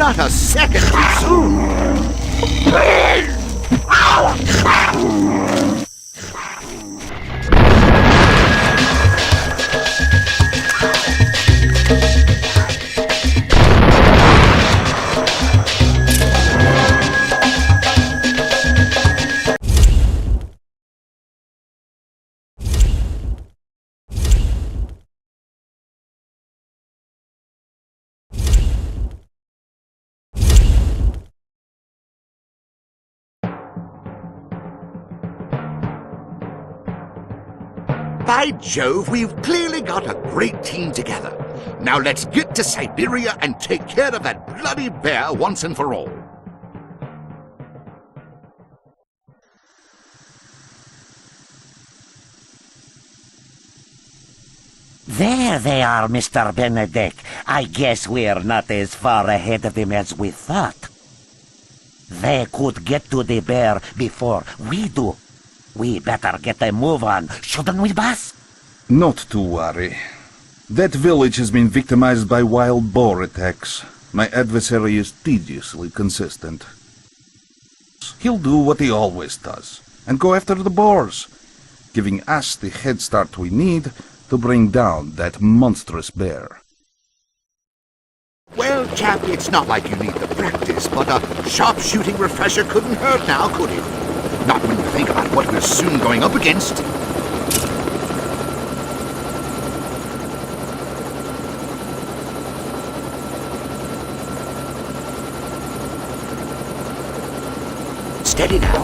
not a second too soon. By Jove, we've clearly got a great team together. Now let's get to Siberia and take care of that bloody bear once and for all. There they are, Mr. Benedict. I guess we're not as far ahead of them as we thought. They could get to the bear before we do. We better get a move on, shouldn't we, boss? Not to worry. That village has been victimized by wild boar attacks. My adversary is tediously consistent. He'll do what he always does, and go after the boars, giving us the head start we need to bring down that monstrous bear. Well, chap, it's not like you need the practice, but a sharpshooting refresher couldn't hurt now, could it? Not when you think about what we're soon going up against. Steady now.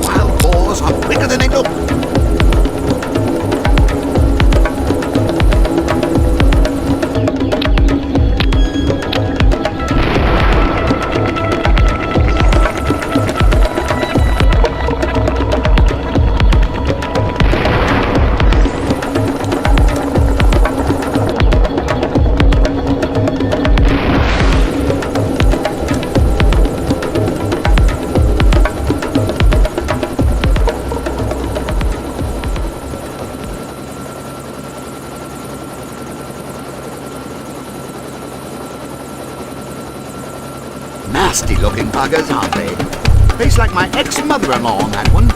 Wild boars are quicker than they look. Nasty-looking buggers, aren't they? Face like my ex-mother-in-law on that one.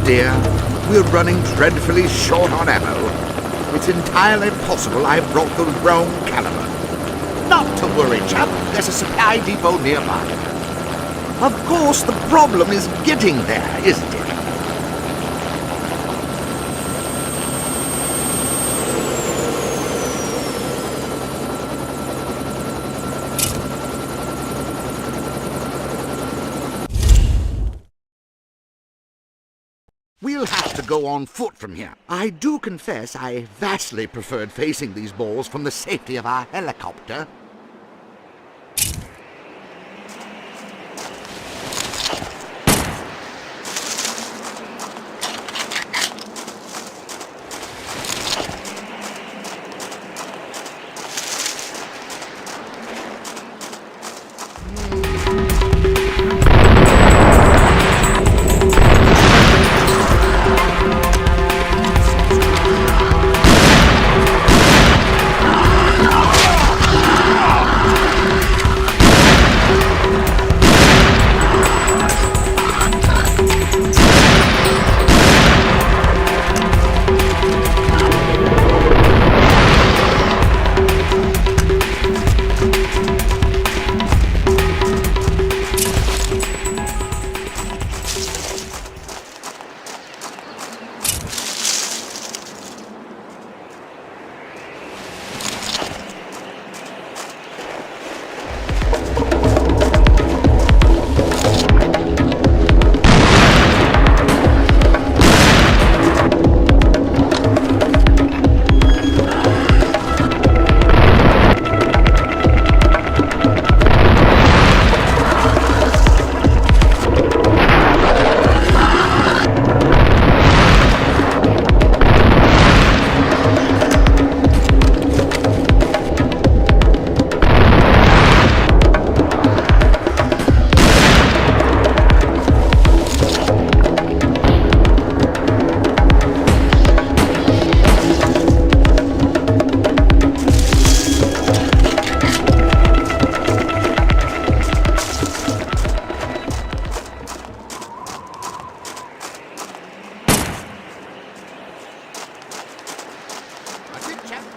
Dear, we're running dreadfully short on ammo. It's entirely possible I brought the wrong caliber. Not to worry, chap. There's a supply depot nearby. Of course, the problem is getting there, isn't it? We'll have to go on foot from here. I do confess I vastly preferred facing these balls from the safety of our helicopter.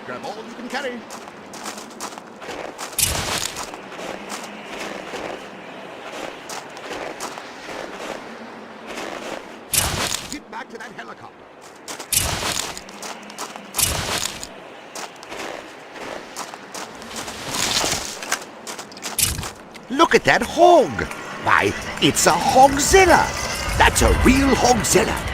Grab all you can carry. Get back to that helicopter. Look at that hog! Why, it's a hogzilla! That's a real hogzilla!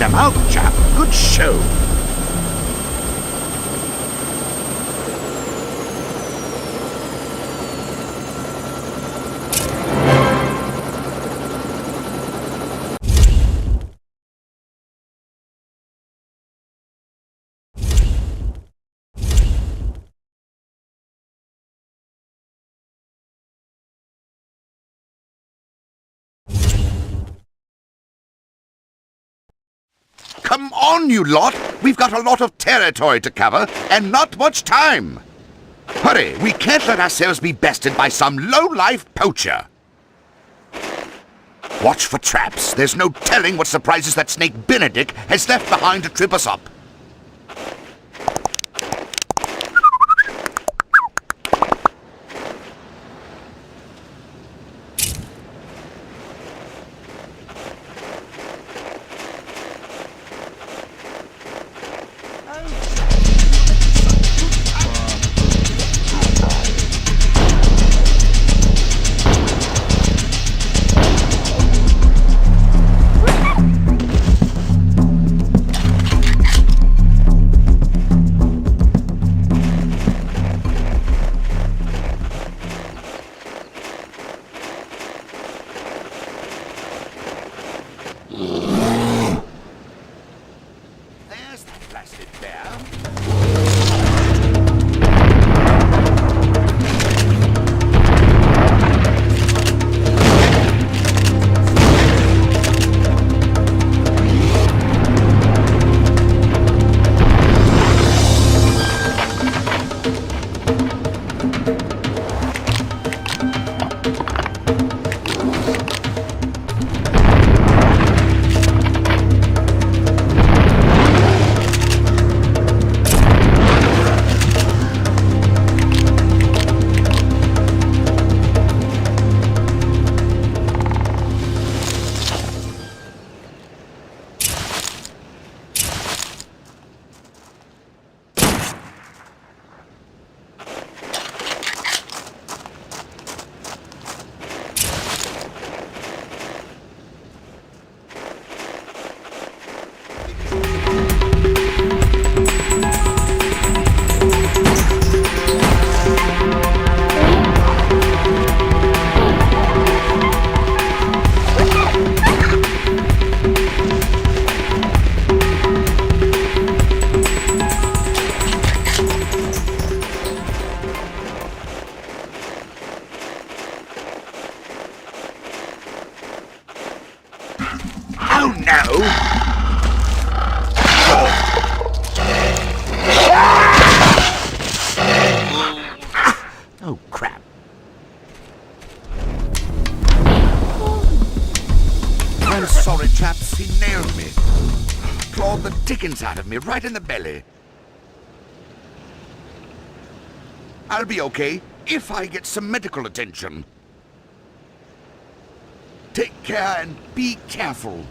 them out, chap. Good show. Come on, you lot! We've got a lot of territory to cover, and not much time! Hurry, we can't let ourselves be bested by some low-life poacher! Watch for traps. There's no telling what surprises that snake Benedict has left behind to trip us up. There's the blasted bear. Oh no! Oh crap. I'm sorry, chaps. He nailed me. Clawed the dickens out of me right in the belly. I'll be okay if I get some medical attention. Take care and be careful.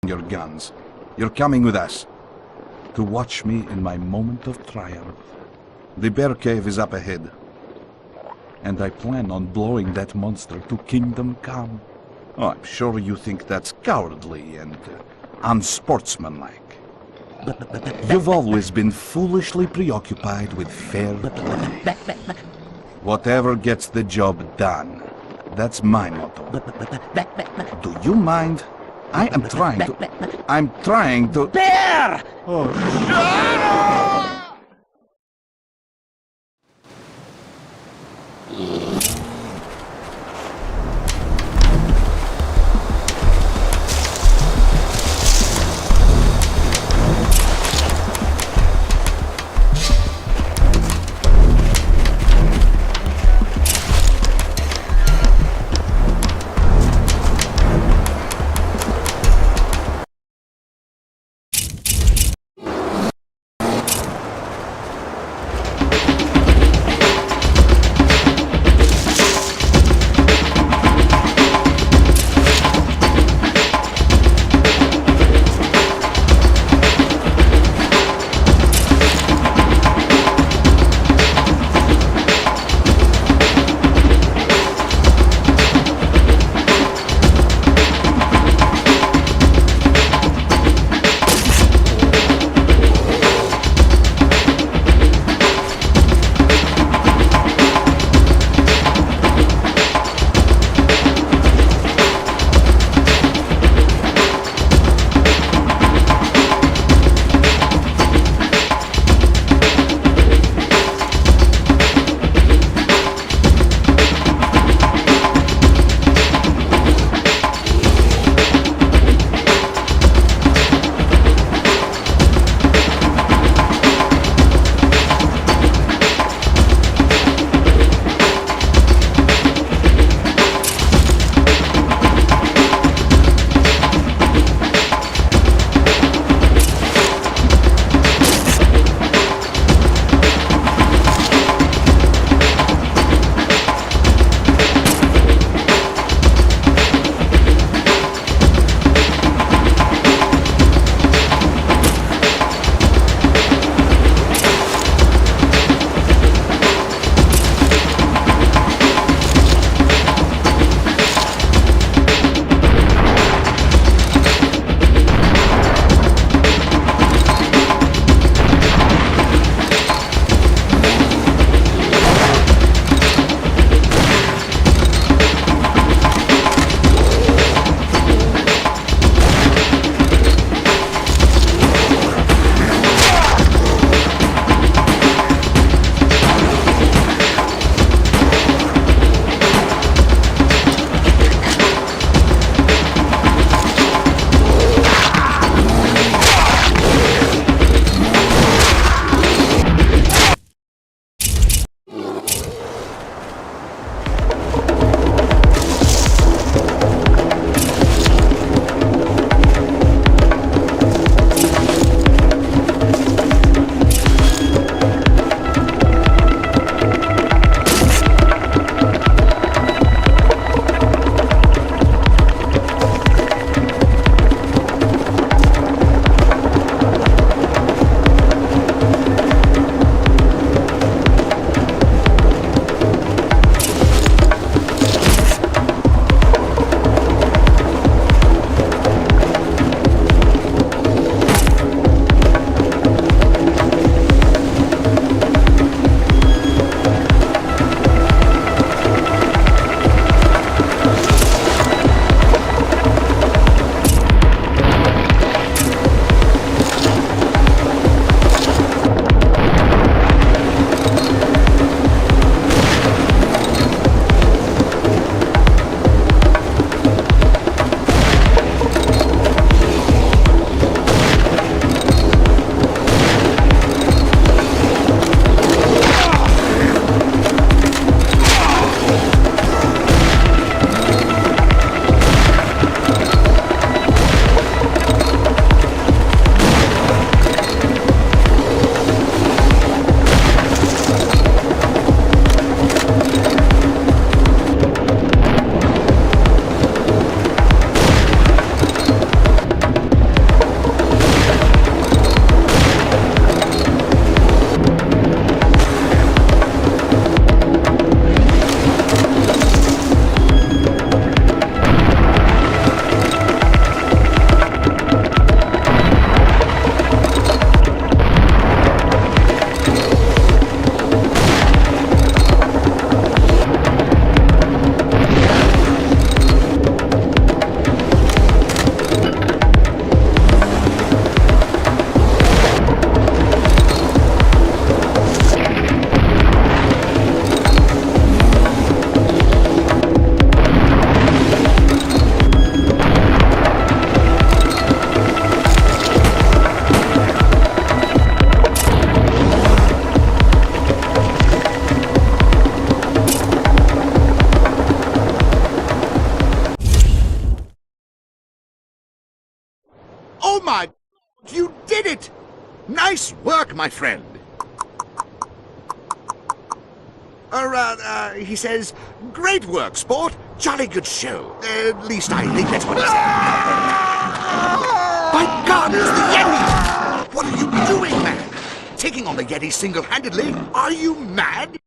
your guns. You're coming with us to watch me in my moment of triumph. The bear cave is up ahead, and I plan on blowing that monster to kingdom come. Oh, I'm sure you think that's cowardly and unsportsmanlike. You've always been foolishly preoccupied with fair play. Whatever gets the job done, that's my motto. Do you mind? I'm trying to... Bear! my... You did it! Nice work, my friend. He says, great work, sport. Jolly good show. At least I think that's what he said. By God, it's the Yeti! What are you doing, man? Taking on the Yeti single-handedly? Are you mad?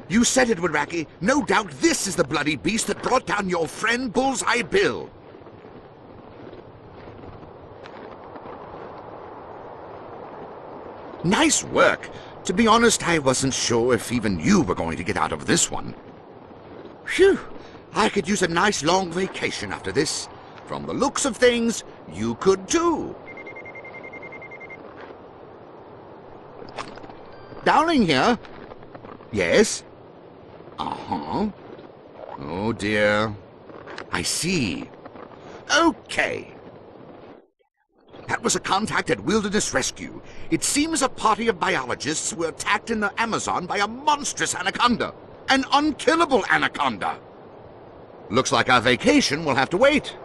You said it, Wiraki. No doubt this is the bloody beast that brought down your friend Bullseye Bill. Nice work. To be honest, I wasn't sure if even you were going to get out of this one. Phew. I could use a nice long vacation after this. From the looks of things, you could too. Dowling here? Yes? Uh-huh. Oh dear. I see. Okay. That was a contact at Wilderness Rescue. It seems a party of biologists were attacked in the Amazon by a monstrous anaconda. An unkillable anaconda. Looks like our vacation will have to wait.